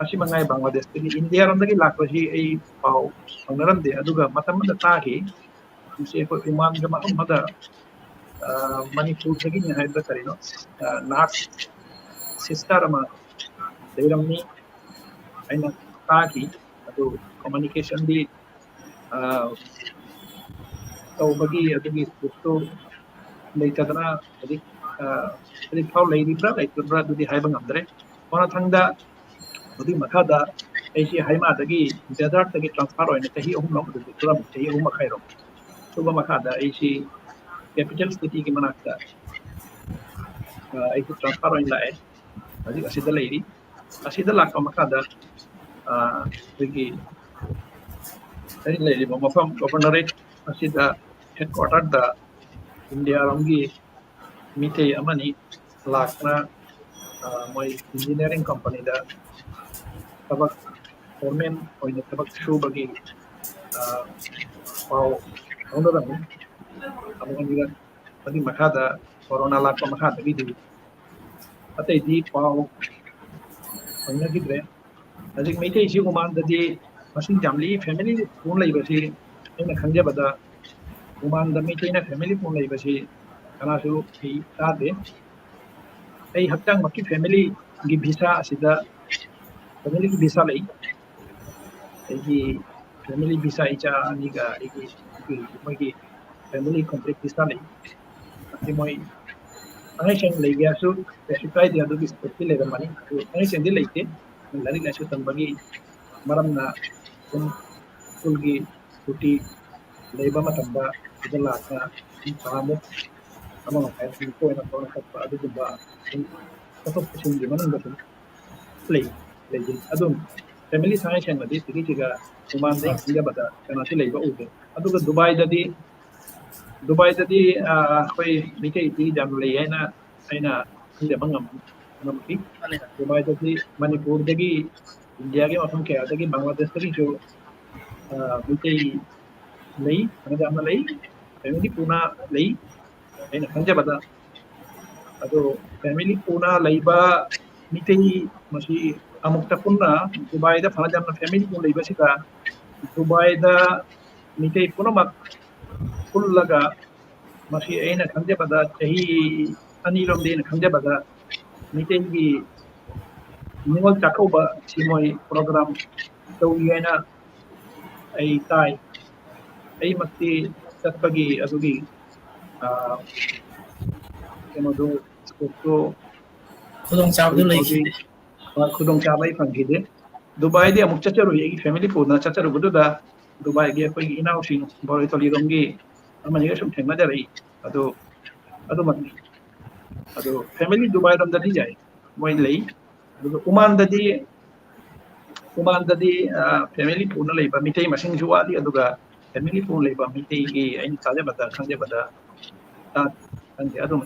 ꯑꯁꯤ ꯃꯉꯥꯏ ꯕꯪꯒ꯭ꯂꯥꯗꯦꯁꯇꯒꯤ ꯏꯟꯗꯤꯌꯥꯔꯣꯝꯗꯒꯤ ꯂꯥꯛꯄꯁꯤ ꯑꯩ ꯄꯥꯎ ꯐꯪꯅꯔꯝꯗꯦ ꯑꯗꯨꯒ ꯃꯇꯝ ꯑꯃꯗ ꯇꯥꯈꯤ ꯃꯁꯤ ꯑꯩꯈꯣꯏ ꯎꯃꯥꯟꯒ ꯃꯐꯝ ꯑꯃꯗ ꯃꯅꯤꯄꯨꯔꯗꯒꯤꯅꯤ ꯍꯥꯏꯕ ꯀꯔꯤꯅꯣ ꯅꯥꯔꯁ ꯁꯤꯁꯇꯔ ꯑꯃ ꯂꯩꯔꯝꯃꯤ ꯑꯩꯅ ꯇꯥꯈꯤ ꯑꯗꯨ ꯀꯝꯃꯨꯅꯤꯀꯦꯁꯟꯗꯤ ꯇꯧꯕꯒꯤ ꯑꯗꯨꯒꯤ ꯁ꯭ꯀꯣꯞꯇꯨ ꯂꯩꯇꯗꯅ ꯍꯧꯖꯤꯛ ꯐꯥꯎ ꯂꯩꯔꯤꯕ꯭ꯔꯥ ꯂꯩꯇꯕ꯭ꯔꯥ ꯑꯗꯨꯗꯤ ꯍꯥꯏꯕ ꯉꯝꯗ꯭ꯔꯦ ꯃꯊꯪꯗ ꯑꯗꯨꯒꯤ ꯃꯈꯥꯗ ꯑꯩꯁꯤ ꯍꯩꯃꯥꯗꯒꯤ ꯗꯦꯖꯥꯔꯠꯇꯒꯤ ꯇ꯭ꯔꯥꯟꯁꯐꯥꯔ ꯑꯣꯏꯅ ꯆꯍꯤ ꯑꯍꯨꯝ ꯑꯗꯨꯗꯤ ꯁꯨꯔꯝꯃꯤ ꯆꯍꯤ ꯑꯍꯨꯝ ꯃꯈꯥꯏꯔꯣꯝ ꯁꯨꯕ ꯃꯈꯥꯗ ꯑꯩꯁꯤ ꯀꯦꯄꯤꯇꯦꯜ ꯁꯤꯇꯤꯒꯤ ꯃꯅꯥꯛꯇ ꯑꯩꯁꯤ ꯇ꯭ꯔꯥꯟꯁꯐꯥꯔ ꯑꯣꯏꯅ ꯂꯥꯛꯑꯦ ꯍꯧꯖꯤꯛ ꯑꯁꯤꯗ ꯂꯩꯔꯤ ꯑꯁꯤꯗ ꯂꯥꯛꯄ ꯃꯈꯥꯗ ꯑꯩꯈꯣꯏꯒꯤ ꯑꯩ ꯂꯩꯔꯤꯕ ꯃꯐꯝ ꯒꯣꯕꯔꯅꯔꯦꯠ ꯑꯁꯤꯗ ꯍꯦꯗꯀ꯭ꯋꯥꯇꯔꯗ ꯏꯟꯗꯤꯌꯥꯔꯣꯝꯒꯤ ꯃꯤꯇꯩ ꯑꯃꯅꯤ ꯂꯥꯛꯇꯨꯅ ꯃꯣꯏ ꯏꯟꯖꯤꯅꯤꯌꯥꯔꯤꯡ ꯀꯝꯄꯅꯤꯗ ꯊꯕꯛ ꯐꯣꯔꯃꯦꯟ ꯑꯣꯏꯅ ꯊꯕꯛ ꯁꯨꯕꯒꯤ ꯄꯥꯎ ꯐꯥꯎꯅꯔꯝꯃꯤ ꯑꯗꯨꯒꯤ ꯃꯈꯥꯗ ꯀꯣꯔꯣꯅꯥ ꯂꯥꯛꯄ ꯃꯈꯥꯗꯒꯤꯗꯤ ꯑꯇꯩꯗꯤ ꯄꯥꯎ ꯐꯪꯅꯈꯤꯗ꯭ꯔꯦ ꯍꯧꯖꯤꯛ ꯃꯩꯇꯩꯁꯤ ꯎꯃꯥꯟꯗꯗꯤ ꯃꯁꯤꯡ ꯌꯥꯝꯂꯤ ꯐꯦꯃꯤꯂꯤ ꯄꯨꯟꯅ ꯂꯩꯕꯁꯤ ꯑꯩꯅ ꯈꯪꯖꯕꯗ ꯎꯃꯥꯟꯗ ꯃꯩꯇꯩꯅ ꯐꯦꯃꯤꯂꯤ ꯄꯨꯟꯅ ꯂꯩꯕꯁꯤ ꯀꯅꯥꯁꯨ ꯑꯩ ꯇꯥꯗꯦ ꯑꯩ ꯍꯛꯆꯥꯡꯃꯛꯀꯤ ꯐꯦꯃꯤꯂꯤꯒꯤ ꯚꯤꯁꯥ ꯑꯁꯤꯗ ꯐꯦꯃꯤꯂꯤꯒꯤ ꯚꯤꯁꯥ ꯂꯩ ꯑꯩꯒꯤ ꯐꯦꯃꯤꯂꯤ ꯚꯤꯁꯥ ꯏꯆꯥ ꯑꯅꯤꯒ ꯑꯩꯒꯤ ꯃꯣꯏꯒꯤ ꯐꯦꯃꯤꯂꯤ ꯀꯝꯄ꯭ꯂꯤꯠ ꯚꯤꯁꯥ ꯂꯩ ꯑꯁꯤ ꯃꯣꯏ ꯊꯥꯡꯉꯩꯁꯦꯡ ꯂꯩꯒꯦꯁꯨ ꯀꯩꯁꯨ ꯀꯥꯏꯗꯦ ꯑꯗꯨꯒꯤ ꯁ꯭ꯀꯣꯞꯇꯤ ꯂꯩꯔꯝꯃꯅꯤ ꯑꯗꯨ ꯊꯥꯡꯉꯩꯁꯦꯡꯗꯤ ꯂꯩꯇꯦ ꯂꯥꯏꯔꯤꯛ ꯂꯥꯏꯁꯨ ꯇꯝꯕꯒꯤ ꯃꯔꯝꯅ ꯁꯨꯝ ꯁ꯭ꯀꯨꯜꯒꯤ ꯁꯨꯇꯤ ꯂꯩꯕ ꯃꯇꯝꯗ ꯁꯤꯗ ꯂꯥꯛꯄ ꯊꯥꯃꯨꯛ ꯑꯃ ꯃꯈꯥꯏ ꯁꯨꯝ ꯑꯣꯏꯅ ꯊꯣꯛꯅ ꯆꯠꯄ ꯑꯗꯨꯒꯨꯝꯕ ꯁꯨꯝ ꯆꯠꯊꯣꯛ ꯆꯠꯁꯤꯟꯒꯤ ꯃꯅꯨꯡꯗ ꯁꯨꯝ ꯂꯩꯖꯩ ꯑꯗꯨꯝ ꯐꯦꯃꯤꯂꯤ ꯊꯥꯡꯉꯩꯁꯦꯡꯅꯗꯤ ꯁꯤꯒꯤꯁꯤꯒ ꯎꯃꯥꯟꯗ ꯈꯪꯖꯕꯗ ꯀꯩꯅꯣꯁꯤ ꯂꯩꯕ ꯎꯗꯦ ꯑꯗꯨꯒ ꯗꯨꯕꯥꯏꯗꯗꯤ ꯑꯩꯈꯣꯏ ꯃꯩꯇꯩꯗꯤ ꯌꯥꯝ ꯂꯩ ꯍꯥꯏꯅ ꯑꯩꯅ ꯈꯪꯖꯕ ꯉꯝꯈꯤ ꯗꯨꯕꯥꯏꯗꯗꯤ ꯃꯅꯤꯄꯨꯔꯗꯒꯤ ꯏꯟꯗꯤꯌꯥꯒꯤ ꯃꯐꯝ ꯀꯌꯥꯗꯒꯤ ꯕꯪꯒ꯭ꯂꯥꯗꯦꯁꯇꯒꯤꯁꯨ ꯃꯩꯇꯩ ꯂꯩ ꯌꯥꯝꯅ ꯂꯩ ꯐꯦꯃꯤꯂꯤ ꯄꯨꯅ ꯂꯩ ꯑꯩꯅ ꯈꯪꯖꯕꯗ ꯑꯗꯣ ꯐꯦꯃꯤꯂꯤ ꯄꯨꯅ ꯂꯩꯕ ꯃꯤꯇꯩ ꯃꯁꯤ ꯑꯃꯨꯛꯇ ꯄꯨꯟꯅ ꯗꯨꯕꯥꯏꯗ ꯐꯅ ꯌꯥꯝꯅ ꯐꯦꯃꯤꯂꯤ ꯄꯨꯟꯅ ꯂꯩꯕꯁꯤꯗ ꯗꯨꯕꯥꯏꯗ ꯃꯤꯇꯩ ꯄꯨꯝꯅꯃꯛ ꯄꯨꯜꯂꯒ ꯃꯁꯤ ꯑꯩꯅ ꯈꯪꯖꯕꯗ ꯆꯍꯤ ꯑꯅꯤꯔꯣꯝꯗꯤ ꯑꯩꯅ ꯈꯪꯖꯕꯗ ꯃꯩꯇꯩꯒꯤ ꯅꯤꯉꯣꯜ ꯆꯥꯛꯀꯧꯕ ꯁꯤ ꯃꯣꯏ ꯄ꯭ꯔꯣꯒ꯭ꯔꯥꯝ ꯇꯧꯏ ꯍꯥꯏꯅ ꯑꯩ ꯇꯥꯏ ꯑꯩꯃꯛꯇꯤ ꯆꯠꯄꯒꯤ ꯑꯗꯨꯒꯤ ꯀꯩꯅꯣꯗꯨ तो खुदों चाबदु लेखिदे खुदों चाबई फंगिदे दुबई दे अमुक चचरुई फैमिली पुना चचरुबदुदा दुबई गे कोई इनाउसिंग बोरितोली रोंगी अमनिगे सुम थेंगनाजरई अदो अदो मत अदो फैमिली दुबई रोम ददी जाय मोय लई अदो उमान ददी फैमिली पुना लेबा मितई मसिंग जुवादी अदुगा फैमिली पुना लेबा मितई गी आइन ताजे बता खंजे बता ता खंजे अदो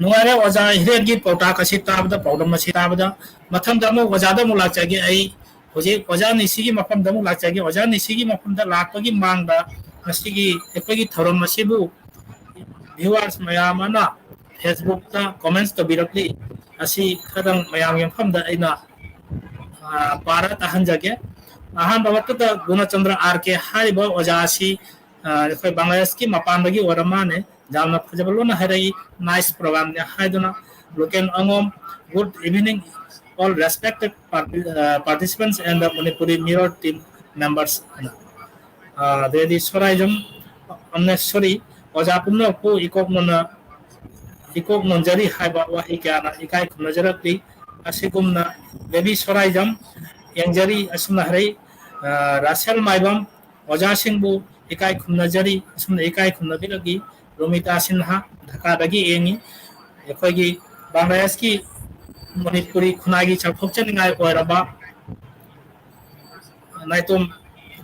नुआरे वजा हिरेन की पौटा कसी ताबदा पौडम मसी ताबदा मथम दमो वजादा मुला चागे आई होजे वजा निसी की मफम दमो ला चागे वजा निसी की मफम दा लापगी मांगदा मसी की एपगी थरम मसीबु व्यूअर्स मयामना फेसबुक ता कमेंट्स तो बिरकली असी खदंग मयाम यमफम दा आइना पारा तहन जागे अहम बाबत गुणचंद्र आर के हाइब ओजासी अखोय बांग्लादेश की मपानदगी ओरमाने जामना फजबलोना हरई नाइस प्रोग्राम ने हाइदना Loken Angom good evening all respected participants and the Manipuri mirror team members there is soraijum unnecessary ojapumna ko ikok nonjari haiba wa ikana ikai khunajarapi asigumna baby soraijum yangjari asumna hari rasel maibam ojasingbu ikai khunajari asumna ikai khunabiragi romita sinha dhaka dagi engi ekhoi Bangladesh ki Manipuri khunagi chapokchaningai oiraba naitum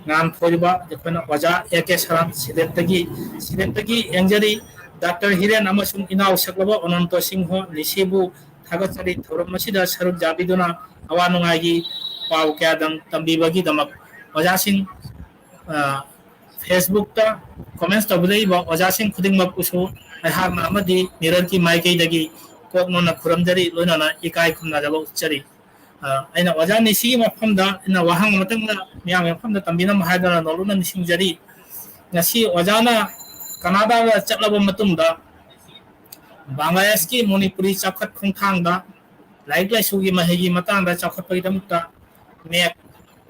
ngan phoriba jekhona waja eke saram sidetagi enjari Dr. Hiren amasung inaw saklaba Ononto Singho nisibu thagachari thorom masida saruk jabiduna awanungai gi pau kyadang tambibagi damak waja sing Facebook ta comments tabudai ba waja sing khuding mak usu ai na amadi mirror ki maikai dagi कोकमोना खुरमजरी लोनाना इकाई खुमना जब उच्चरी अइना वजा निसी मफमदा इन वहांग मतंगना मियाम मफमदा तंबिना महादना नोलुना निसिंजरी ngasi wajana Canada wa chaklaba matungda Bangladesh ki Manipuri chakhat khongthangda laik lai sugi mahigi matangda chakhat pagidamta me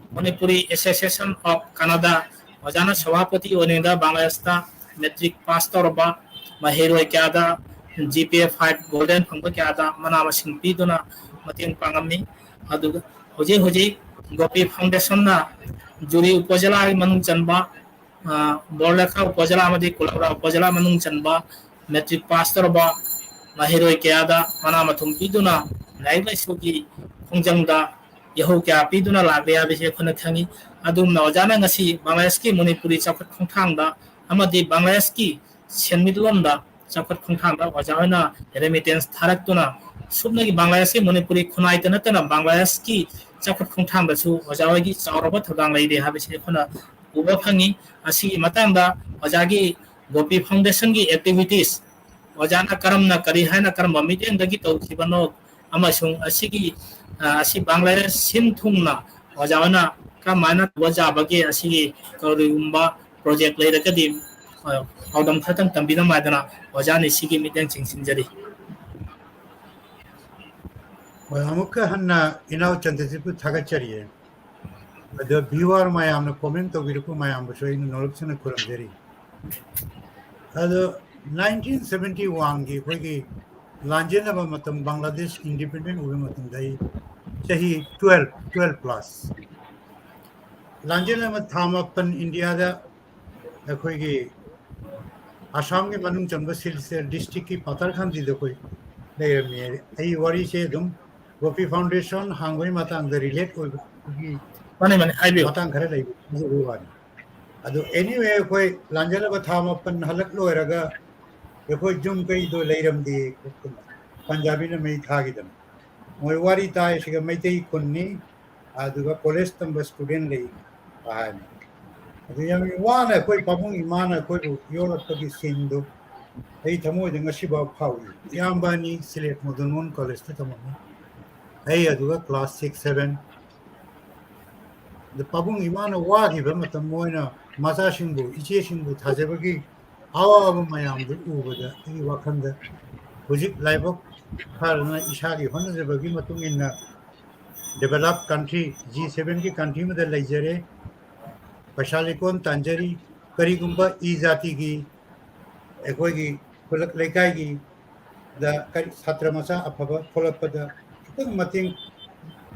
Manipuri Association of Canada wajana sabhapati oninda Bangladesh ta metric pass torba mahiroi kyada GPA 5 golden phangba kyada mana masing piduna mating pangami adu hoje Gopi Foundation na juri upajala manung chanba borlakha upajala amadi kulabra upajala manung chanba metric pass torba mahiroi kyada mana mathum piduna lailai sugi khongjangda yahu kya piduna labya bise khona thangi adum na ojana ngasi Bangladesh ki Manipuri chakhat khongthangda amadi Bangladesh ki senmidlonda chakhat khongthangda wajana remittance tharakuna subnagi Bangladesh ki Manipuri khunai tanatana Bangladesh ki chakhat khongthangda su wajawagi chawraba thodang laide habise khona uba phangi asigi matangda wajagi Gopi Foundation ki activities wajana karamna kari haina karma meeting dagi tawkhibano amasung asigi asi Bangladesh sin thungna wajana kamana wajabagi asigi kaurumba project leidakadi Audam khatang tambina madana wajani sigi miteng chingsinjari amukka hanna inaw chandasipu thagachariye ado viewer mayamna comment to biruku mayam so in noloksana kuramjari ado 1971 gi hogi lanjena matam Bangladesh independent uwe matam dai sahi 12 plus lanjena mathamapan India da akhoi Assam के मनूंग चंबा सिलसिले district की पतारखान जी दो कोई नहीं मेरे आई वारी से तुम गोपी फाउंडेशन हांगोई माता अंदर रिलेट कोई mane ai bio माता अंदर ले मुझे वो वाली अदो anyway कोई लांजला को था अपन हलक लो रगा ये कोई जुम कई दो लेरम दी पंजाबी ने मैं था किधर मोई वारी था ऐसे कि मैं तेरी कुन्नी अदो का कॉलेज तंब स्टूडेंट ले बाहर Yang wana koi pabung imana koi yola pagi sindo ai thamo janga shiba phau yambani select modunun college ta thamo ai aduga class 6 7 the pabung imana wa gi ba matam moina masa singbu iche singbu thajabagi awa mayam du ubada ai wakhanda hujik laibok kharna ishagi honajabagi matung inna developed country G7 की country में लाइजरे पशालिकोन तांजरी करीगुंबा ई जाति की एकोई की कुलक लेकाई की दा छात्र मचा अफब थोलपद खितंग मतेंग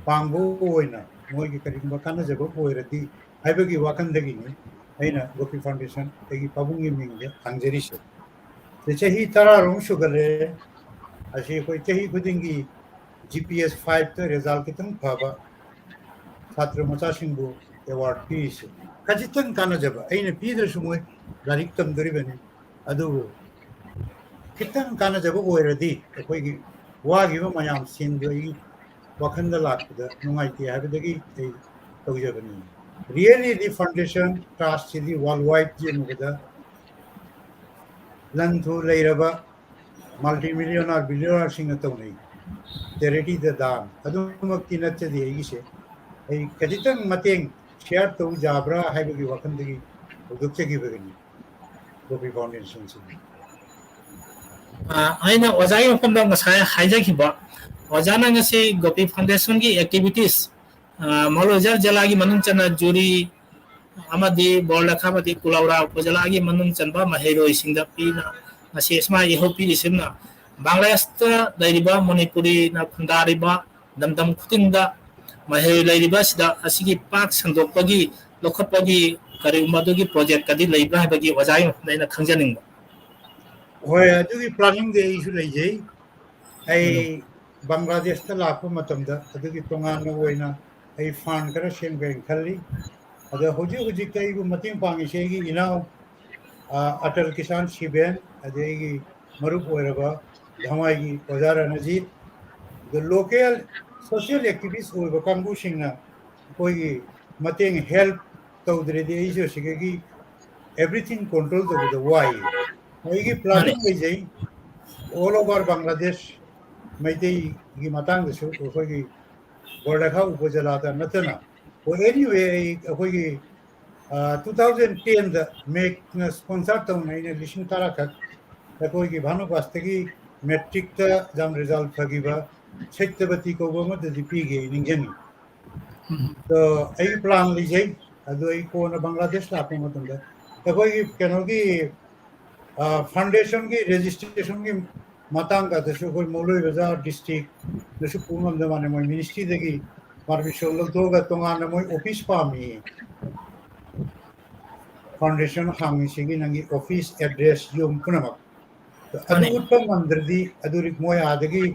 पांगबो ओइना मोइगी करिगुंबा कानजबो ओइरदि हाइबगी वाखंदगिनि अइना गोपी फाउंडेशन एगी पाबुंगी मिंगदे हांजरिसे ते चही तरारों सुगले असी कोई चही खुदिंगी GPS 5 तो रिजल्ट कितंग फबा छात्र मचा सिंगबो अवार्ड पीसे खजितंग कानजबा अइना पीदरसु मोइ लारिक तमदरिबनि अदुबो खितंग कानजबो ओइरदि अखोइगी वागिबो मयाम सिंदोई वाखंदा लाखदा नुंगाइते हाबदगी ए तौजबनी really the foundation trust the world wide जेनुबदा लंथु लेरबा मल्टी मिलियनर बिलियनर सिंग तौनै चैरिटी द दान अदुमक्ति नचदी एगिसे ए कदितंग मतेंग शेयर तौ जाब्रा हाबगी वाखंदगी उदुक्चगिबगनी गोपी फाउंडेशन सिंग aina ojai mafamda ngasai haijakhiba ojana ngasi gopi foundation gi activities malojar jalagi manung chana juri amadi borlakha madi kulaura upajala manung chanba maheroi singda pina ngasi isma ihopi isimna bangladesh ta dairiba manipuri na khundariba damdam khutingda mahei lairiba sida asigi pak sandokpagi lokhotpagi kari umadugi project kadi leibra habagi ojai mafamda ina khangjaningba होय अदुगी planning दे issue लेजै आई बांग्लादेश ता लाखो मतमदा अदुगी तोंगान ओइना आई फांड करा सेमगे खल्ली अद होजि होजि कईगु मतिंग पांगी सेगी इनाव अटल किसान शिबेन अदेगी मरुप ओइरबा धमाईगी ओजार अनजी द लोकल सोशल एक्टिविस्ट ओइबा कांगु सिंगना कोई मतिंग हेल्प तौद्रेदि इशु सिगेगी एवरीथिंग कंट्रोल द वाई मोइगी प्लानिंग लेजै ऑल ओवर बांग्लादेश मैते की मतंग दसु अखोगी बोर्डखा उपजलाता नतना ओ एनीवे अखोगी 2010 द मेक स्पॉन्सर तो नैने लिसिंग ताराखा अखोगी भानुबास्तगी मैट्रिक ता जाम रिजल्ट फगिबा छैतबती को मददि पीगे निंगेनी तो आई प्लान लेजै अदो आई कोन बांग्लादेश लापो मतंदा अखोगी केनोगी फाउंडेशन की रजिस्ट्रेशन की मतंग का दसु कोई मोलोई बाजार डिस्ट्रिक्ट दसु पूनम दमाने मोई मिनिस्ट्री देगी परमिशन लदोगा तोंगान मोई ऑफिस पामी फाउंडेशन हांगी सिगी नंगी ऑफिस एड्रेस यूम पुनमक तो अदु उत्पम मंदरदी अदु रिक मोई आदगी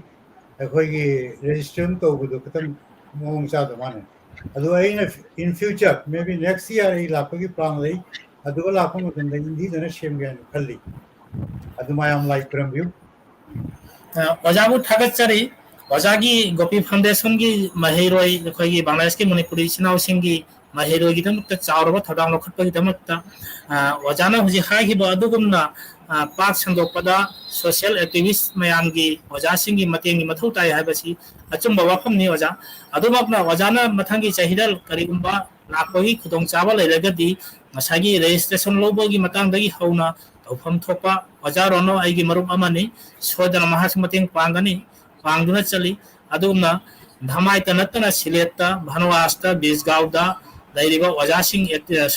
अखोगी रजिस्ट्रेशन तौगुदो खतम मोंग सा दमाने अदु आइना in future maybe next year ई लापगी प्लान लई अदुगा लापो मतंदा इंदी दने सेमगेन खल्ली अदुमायम लाइक प्रमव्यू ओजाबु थागतचरी ओजागी गोपी फाउंडेशन की महिरोई अखोगी बांग्लादेश की मणिपुरी सिनाव सिंगी महिरोई गिदमत चावरबा थदांग लखटपा गिदमत ओजाना हुजि हागिबा अदुगुमना पाक संदोकपदा सोशल एक्टिविस्ट मयामगी ओजा सिंगी मतेंगी मथौ ताई हाइबसी अचुंबा वाफमनी ओजा अदुमकना ओजाना मथंगी चाहिदल करिगुंबा लाखोगी खुदोंग चाबा लेरगदी मसागी रजिस्ट्रेशन लोबोगी मतंगदगी हौना तौफम थोपा ओजारोनो आइगी मरुप अमनी सोदना महास मतेंग पांगनी पांगदुना चली अदुमना धमाइता नतना सिलेटा भानुवास्ता बिजगावदा लैरिबा ओजासिंग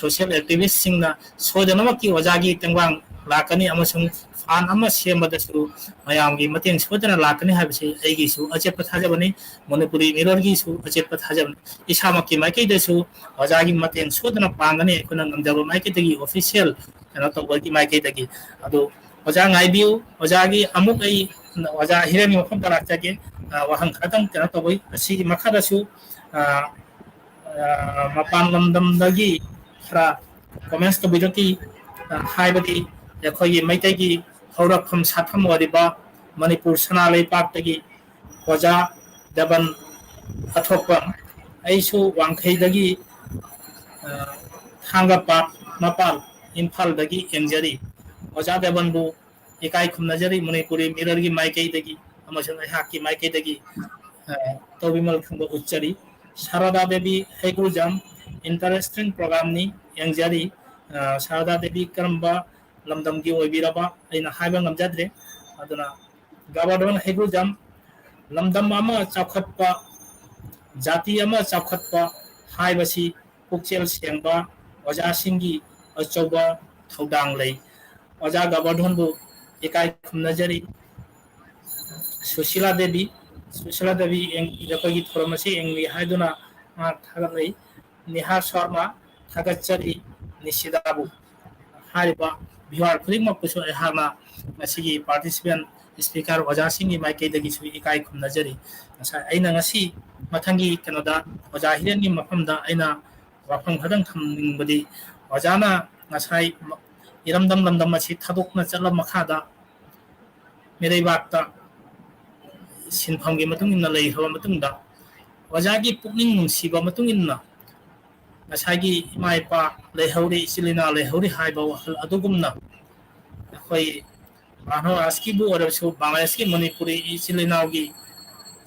सोशल एक्टिविस्ट सिंगना सोदनमकी ओजागी तेंगवांग लाकनी अमसुंग फान अमा सेमबदसु मयामगी मतेंग सोदना लाकनी हाबसे आइगिसु अचेप थाजबनी मणिपुरी मिररगिसु अचेप थाजबनी इसामकी माइकेदसु ओजागी मतेंग सोदना पांगनी खुना ngamjaba माइकेदगी ऑफिशियल कना तोबगी माइकेदगी अदु ओजा ngaibyu ओजागी अमुक आई ओजा हिरेनी मफम तराचगे वहंग खतंग कना तोबई असि मखादसु मपान लमदमदगी खरा कमेंट्स तो बिदकी हाइबदी अखोगी मैतैगी हौरखम साथम वरिबा मणिपुर सना लेपाक्तगी ओजा दबन अथोपम ऐसु वांखैदगी थांगपा मपाल इम्फालदगी एंजरी ओजा दबनबु इकाई खुमनजरी मणिपुरी मिररगी माइकैदगी अमसुंग हाकी माइकैदगी तोबिमल खंब उच्चरी शारदा देवी हेगुजाम इंटरेस्टिंग प्रोग्राम नि एंजरी शारदा देवी करम्बा लमदमगी ओइबिराबा अइना हाइबा ngamjadre aduna gabadon हेगुजाम लमदम अमा चाखतपा जाति अमा चाखतपा हाइबसी पुक्चेल सेंबा ओजासिंगी अचौबा थौदांग लै ओजा गबडोनबु इकाई खुमनजरी Susila Devi jakogi thormasi engli haiduna ma thagai Nihar Sharma thagachari Nishidabu hariba bihar khudingma pusu ehana masigi participant speaker oja singi maike dagi su ikai khumnajari asa aina ngasi mathangi kanoda oja hirengi mafamda aina wafam khadang thamningbadi ojana ngasai iramdam lamdam asi thadokna chala makhada मेरे बात सिनफम की मतुंग इन्ना लई हवा मतुंग दा वजागी पुकनिंग नुंसीबा मतुंग इन्ना नसागी इमाइपा लेहौरी इसिलिना लेहौरी हाइबा वखल अदुगुमना अखोई मानो आस्की बु अरबसु बांग्लादेश की मणिपुरी इसिलिनागी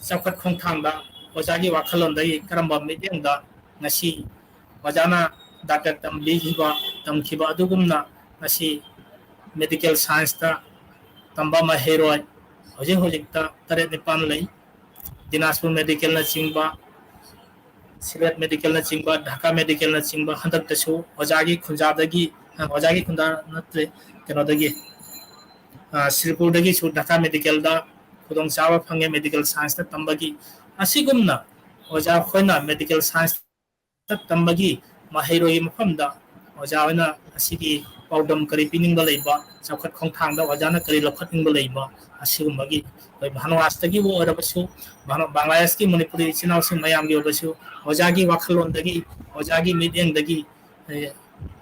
चौखट खोंथांदा वजागी वाखलोंदगी करम्बा मिटिंगदा नसी वजाना डॉक्टर तमबीखिबा तमखिबा अदुगुमना नसी मेडिकल साइंस दा तंबा महेरोय हजे हजिकता तरे निपान लई दिनाजपुर मेडिकल ना चिंगबा सिलेट मेडिकल ना चिंगबा ढाका मेडिकल ना चिंगबा हंदक तसु ओजागी खुंजादगी ओजागी खुंदा नत्रे केनोदगी सिरपुरदगी सु ढाका मेडिकल दा खुदोंग चावा फंगे मेडिकल साइंस ता तंबगी असिगुमना ओजा खोइना मेडिकल साइंस ता तंबगी महेरोय मफमदा ओजा ओइना असिगी पाउडम करी पिनिंग लेबा चौखट खोंथांदा ओजाना करी लखटिंग लेबा असिगुमगी भानुवास्तगी वो अरबसु बांग्लादेश की मणिपुरी चिनावसु मयामगी ओबसु ओजागी वाखलोंदगी ओजागी मिडियंदगी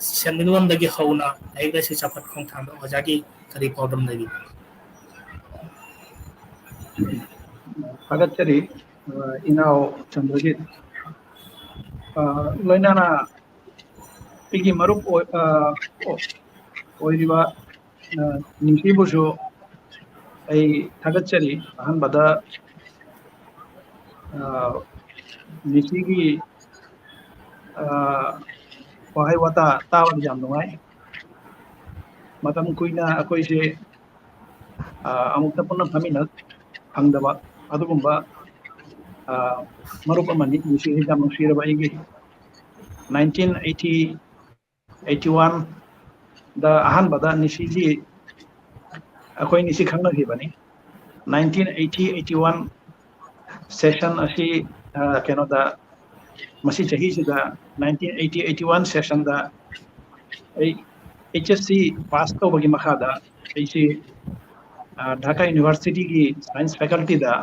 सेमिलोंदगी हौना आइगसु चौखट खोंथांदा ओजागी करी पाउडम लेबी Pagachari inaw Chandrajit loinana pigi marup oiriba nimsibusu ay thagachari ahanbada nisigi wahai wata tawag jam nungai matam kuina akoi se amukta punna phaminat phangdaba adugumba marup amani nisigi jam nusiraba igi 1981 da ahanbada nisigi akoi nisi khangna gibani 1981 session asi keno da masi chahi sida 1981 session da ai HSC pass to bagi makhada aisi Dhaka University ki science faculty da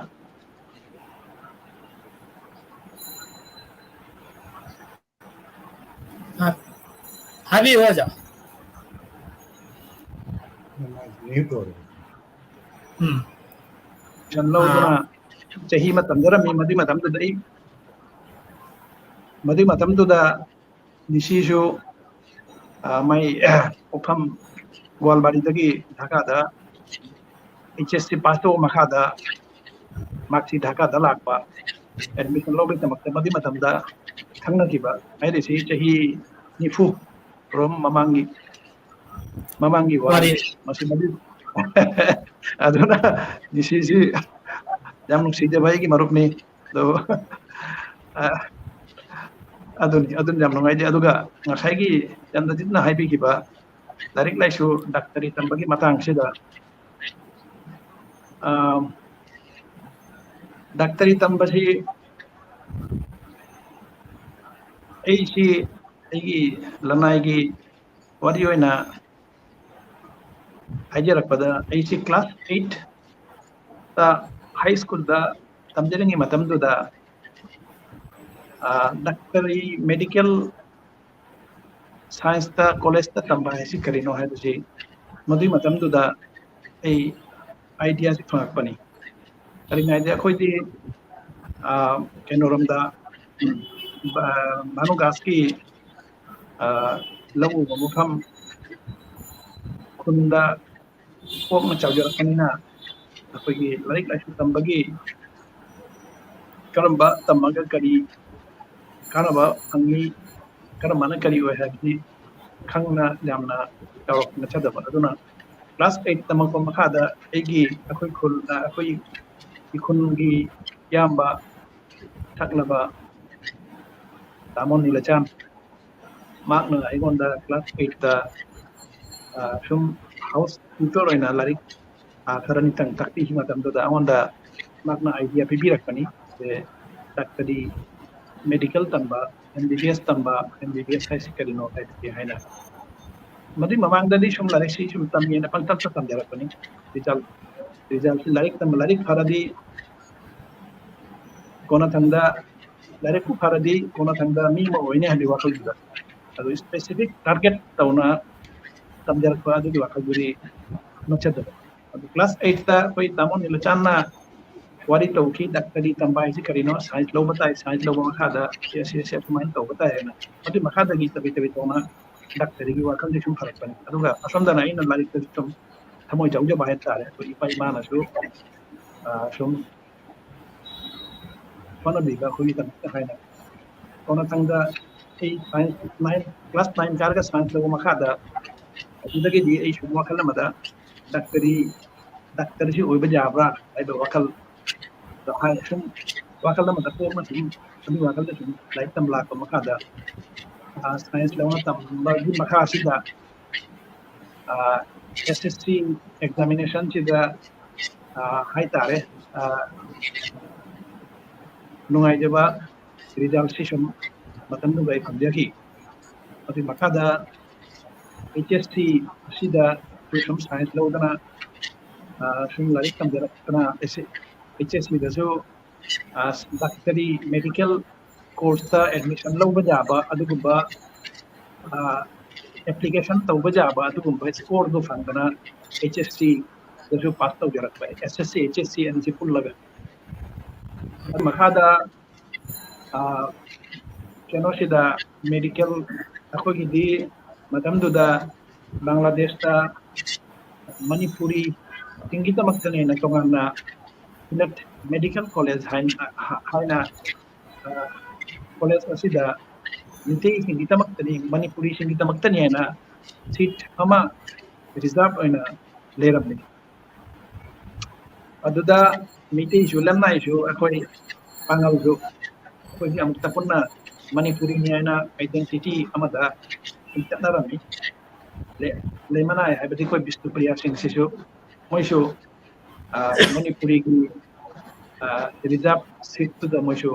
हावी हो जा janlauduna chahi matamdara mi madi matamdu dai madi matamdu da nisishu mai opham gwalbari dagi Dhaka da HSC pass to makhada maxi Dhaka da lakpa admission lobe tamakta madi matamda thangna kiba ai desi chahi nifu from mamangi wari masih madi aduna nisisi jam sida bai ki marup ni do adun jam ngai di aduga ngasai gi jam daditna haibi ki ba darik laisu daktari tambagi matang sida daktari tambasi ai lanai gi wari oina hajarakpada ai class 8 ta high school da tamjaringi matamdu da daktari medical science ta college ta tamba si karino hai si madi matamdu da ai idea si phangakpani karina idea khoi di kenoram da Banu Gaski lagu mufam kunda pok na chawjar kanina akogi larik laisu tambagi karamba tamaga kari karaba angi karamana kari oi habdi khangna jamna tawak na chadaba aduna class 8 tamako makhada egi akoi khul akoi ikhungi yamba thaklaba tamon nilachan makna aigonda class 8 da shum house tutor oina larik खरनितंग तकती हिमा तमदुदा अवंदा माकना idea पिबिरकनी जे तकदी medical तंबा MBBS तंबा MBBS हाई करिनो हाई हाइना मदी ममांगददी शुम लारिक सी शुम तमियना पंतक तमजरकनी रिजल्ट लारिक फरदी कोना थंदा लारिक फरदी कोना थंदा मी म ओइने हबी वाकल दुदा अदो स्पेसिफिक टारगेट तौना तमजरक अदु वाकल दुरी नचद अदु क्लास 8 ता कोई तमो निलचाना वारी तौकी डॉक्टरी तंबाई से करिनो साइंस लो बताए साइंस लो मखादा से माइन तो बताए ना अदु मखादा की तबी तौना डॉक्टरी की वाकल दिसुम फरक पनी अदुगा असंदना इन लारिक तुम थमोय जाउजा बाहे तारे तो इपाई मानसु शुम wana biga khui tam haina kona tangda ei science 9 class 9 karga science lo makhada adudagi di ei shubwa khala mada doctor ji oiba jabra ai do wakal da hai shum wakal mada ko ma sim sumi wakal da shum lai tam la ko makhada science lo na tam ba ji makha sida SSC examination ji da hai tare nungai jaba result si shum matam nu gai khamjaki ati makada HSC sida shum science lo dana shum lari kamjara kana HSC da so doctory medical course ta admission lo bajaba adugumba application to bajaba adugumba score do fangana HSC da so pass to jarak bai SSC HSC and full laga makada keno sida medical akogi di madam duda Bangladesh ta Manipuri tingita maktane na tongana select medical college haina college asida niti tingita maktane Manipuri tingita maktane na seat ama reserve aina leramni aduda miti julamna isu akoi pangal jo akoi amuk tapunna Manipuri ni aina identity amada intanarami le mana ai bati koi Bistu Priya Singh sisu moisu Manipuri ki reserve seat to the moisu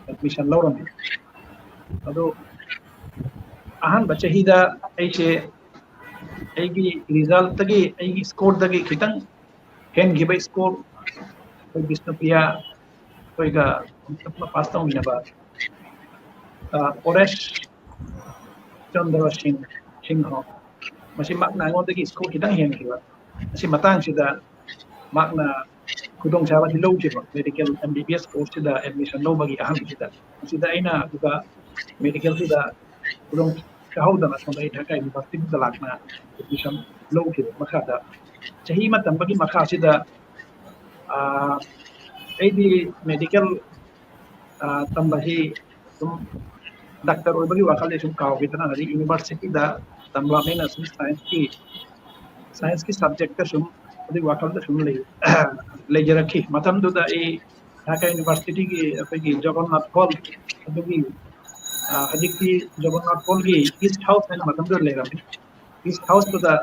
admission lawrami ado ahan bachahida aise aigi result tagi aigi score tagi kitang hen gibai score koi Bistu Priya koi ga apna pasta hu ba Oresh Chandra Singh masi makna ngon tagi score kitang hen kiwa masi matang sida makna kudong sawa di low jiba medical MBBS course sida admission low bagi aham sida sida aina juga medical sida kudong kahauda na sonda Dhaka University da lakna admission low jiba makada chahi matam bagi makha sida di medical tambahi tum doctor oi bagi wakal sum kaw bitana hari university da tambla mena sum science ki subject ka sum adi wakal da sum le jarakhi matam du da e Dhaka University ki apagi Jagannath Hall adugi hajiki Jagannath Hall ki East House na matam du le rami East House to da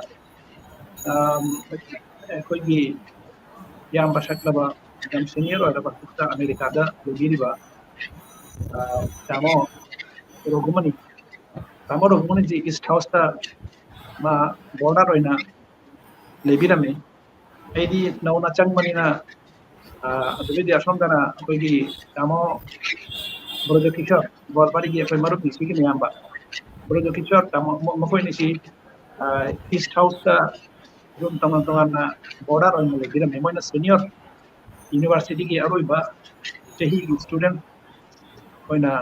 koi gi yam bashakla ba jam senior ada bakta America da logiri ba tamo rogumani ji East House ta ma border roina lebirame aidi nauna changmani na adubidi asomdana koigi tamo brojo kishor bolbari gi apoi marup ni sigi niyamba brojo kishor tamo makoi ni si East House ta room tangan na border roina lebirame moina senior university ki aroi ba chahi student koina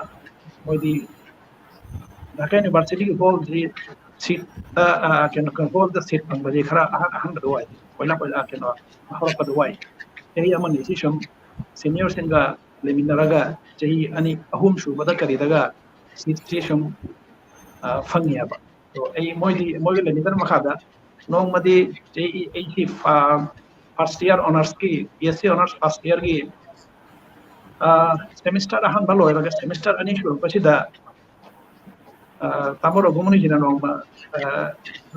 moidi Dhaka University ki hold the seat can hold the seat ang bali khara ahan duwai koila can ahara pa duwai chahi aman decision senior singa leminaraga chahi ani ahum shu bada kari daga seat station fangiya ba to ai moi leminar makhada nong madi chahi ai first year honors ki BSc honors first year ki semester ahan balo daga semester ani shu pasida tamoro gumuni jina nong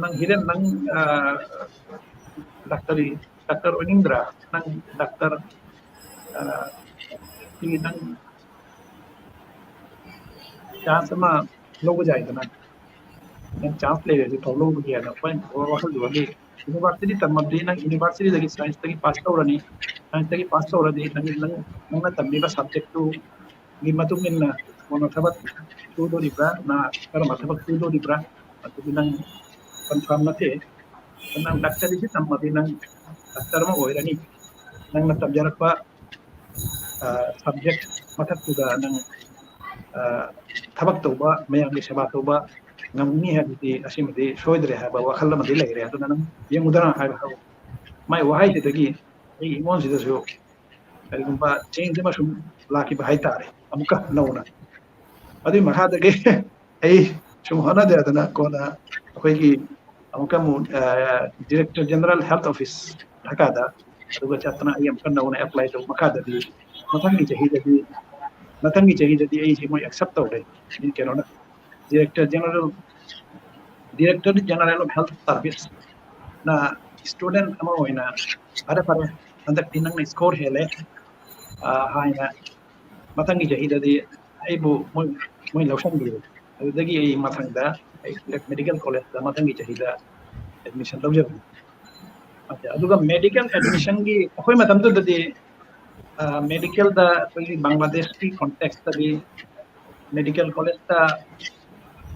nang hiren nang daktari doctor oinindra nang doctor ti nang chance ma logo jai dana nang chance le ji tholo bu ya na point wa khal du gi university tamabdi nang university dagi science dagi pass tawrani science dagi pass tawradi nang nang na tambi ba subject tu gi matung inna mono thabat tu do libra na kar ma thabat tu do libra atu nang confirm na the nang doctor ji tamabdi nang doctor ma oirani nang na tabjarak pa subject mathak tu da nang ꯊꯕꯛ ꯇꯧꯕ ꯃꯌꯥꯝꯒꯤ ꯁꯦꯕꯥ ꯇꯧꯕ ꯉꯝꯅꯤ ꯍꯥꯏꯕꯗꯤ ꯑꯁꯤꯃꯗꯤ ꯁꯣꯏꯗ꯭ꯔꯦ ꯍꯥꯏꯕ ꯋꯥꯈꯜ ꯑꯃꯗꯤ ꯂꯩꯔꯦ ꯑꯗꯨꯅ ꯅꯪ ꯌꯦꯡꯉꯨꯗꯅ ꯍꯥꯏꯕ ꯃꯥꯏ ꯋꯥꯍꯩꯁꯤꯗꯒꯤ ꯑꯩꯒꯤ ꯏꯃꯣꯟꯁꯤꯗꯁꯨ ꯀꯔꯤꯒꯨꯝꯕ ꯆꯦꯡꯁꯤ ꯑꯃ ꯁꯨꯝ ꯂꯥꯛꯈꯤꯕ ꯍꯥꯏꯇꯥꯔꯦ ꯑꯃꯨꯛꯀ ꯅꯧꯅ ꯑꯗꯨꯒꯤ ꯃꯈꯥꯗꯒꯤ ꯑꯩ ꯁꯨꯝ ꯍꯣꯠꯅꯖꯗꯅ ꯀꯣꯟꯅ ꯑꯩꯈꯣꯏꯒꯤ ꯑꯃꯨꯛꯀ ꯑꯃꯨꯛ ꯗꯤꯔꯦꯛꯇꯔ ꯖꯦꯅꯔꯦꯜ ꯍꯦꯜꯊ ꯑꯣꯐꯤꯁ ꯊꯀꯥꯗ ꯑꯗꯨꯒ ꯆꯠꯇꯅ ꯑꯩ ꯑꯃꯨꯛꯀ ꯅꯧꯅ ꯑꯦꯄ꯭ꯂꯥꯏ ꯇꯧꯕ ꯃꯈꯥꯗꯗꯤ ꯃꯊꯪꯒꯤ ꯆꯍꯤꯗꯗꯤ ꯑꯩꯁꯦ ꯃꯣꯏ ꯑꯦꯛꯁꯦꯞ ꯇꯧꯔꯦ ꯀꯩꯅꯣꯅ director general of health service ꯅ ꯁ꯭ꯇꯨꯗꯦꯟꯠ ꯑꯃ ꯑꯣꯏꯅ ꯐꯔꯦ ꯍꯟꯗꯛꯇꯤ ꯅꯪꯅ ꯁ꯭ꯀꯣꯔ ꯍꯦꯜꯂꯦ ꯍꯥꯏꯅ ꯃꯊꯪꯒꯤ ꯆꯍꯤꯗꯗꯤ ꯑꯩꯕꯨ ꯃꯣꯏ ꯂꯧꯁꯟꯕꯤꯔꯦ ꯑꯗꯨꯗꯒꯤ ꯑꯩ ꯃꯊꯪꯗ ꯑꯩ ꯃꯦꯗꯤꯀꯦꯜ ꯀꯣꯂꯦꯖꯇ ꯃꯊꯪꯒꯤ ꯆꯍꯤꯗ ꯑꯦꯗꯃꯤꯁꯟ ꯂꯧꯖꯕꯅꯤ ꯑꯗꯨꯒ ꯃꯦꯗꯤꯀꯦꯜ ꯑꯦꯗꯃꯤꯁꯟꯒꯤ ꯑꯩꯈꯣꯏ ꯃꯇꯝꯗꯨꯗꯗꯤ ꯃꯦꯗꯤꯀꯦꯜꯗ ꯑꯩꯈꯣꯏꯒꯤ ꯕꯪꯒ꯭ꯂꯥꯗꯦꯁꯀꯤ ꯀꯣꯟꯇꯦꯛꯁꯇꯗꯤ ꯃꯦꯗꯤꯀꯦꯜ ꯀꯣꯂꯦꯖꯇ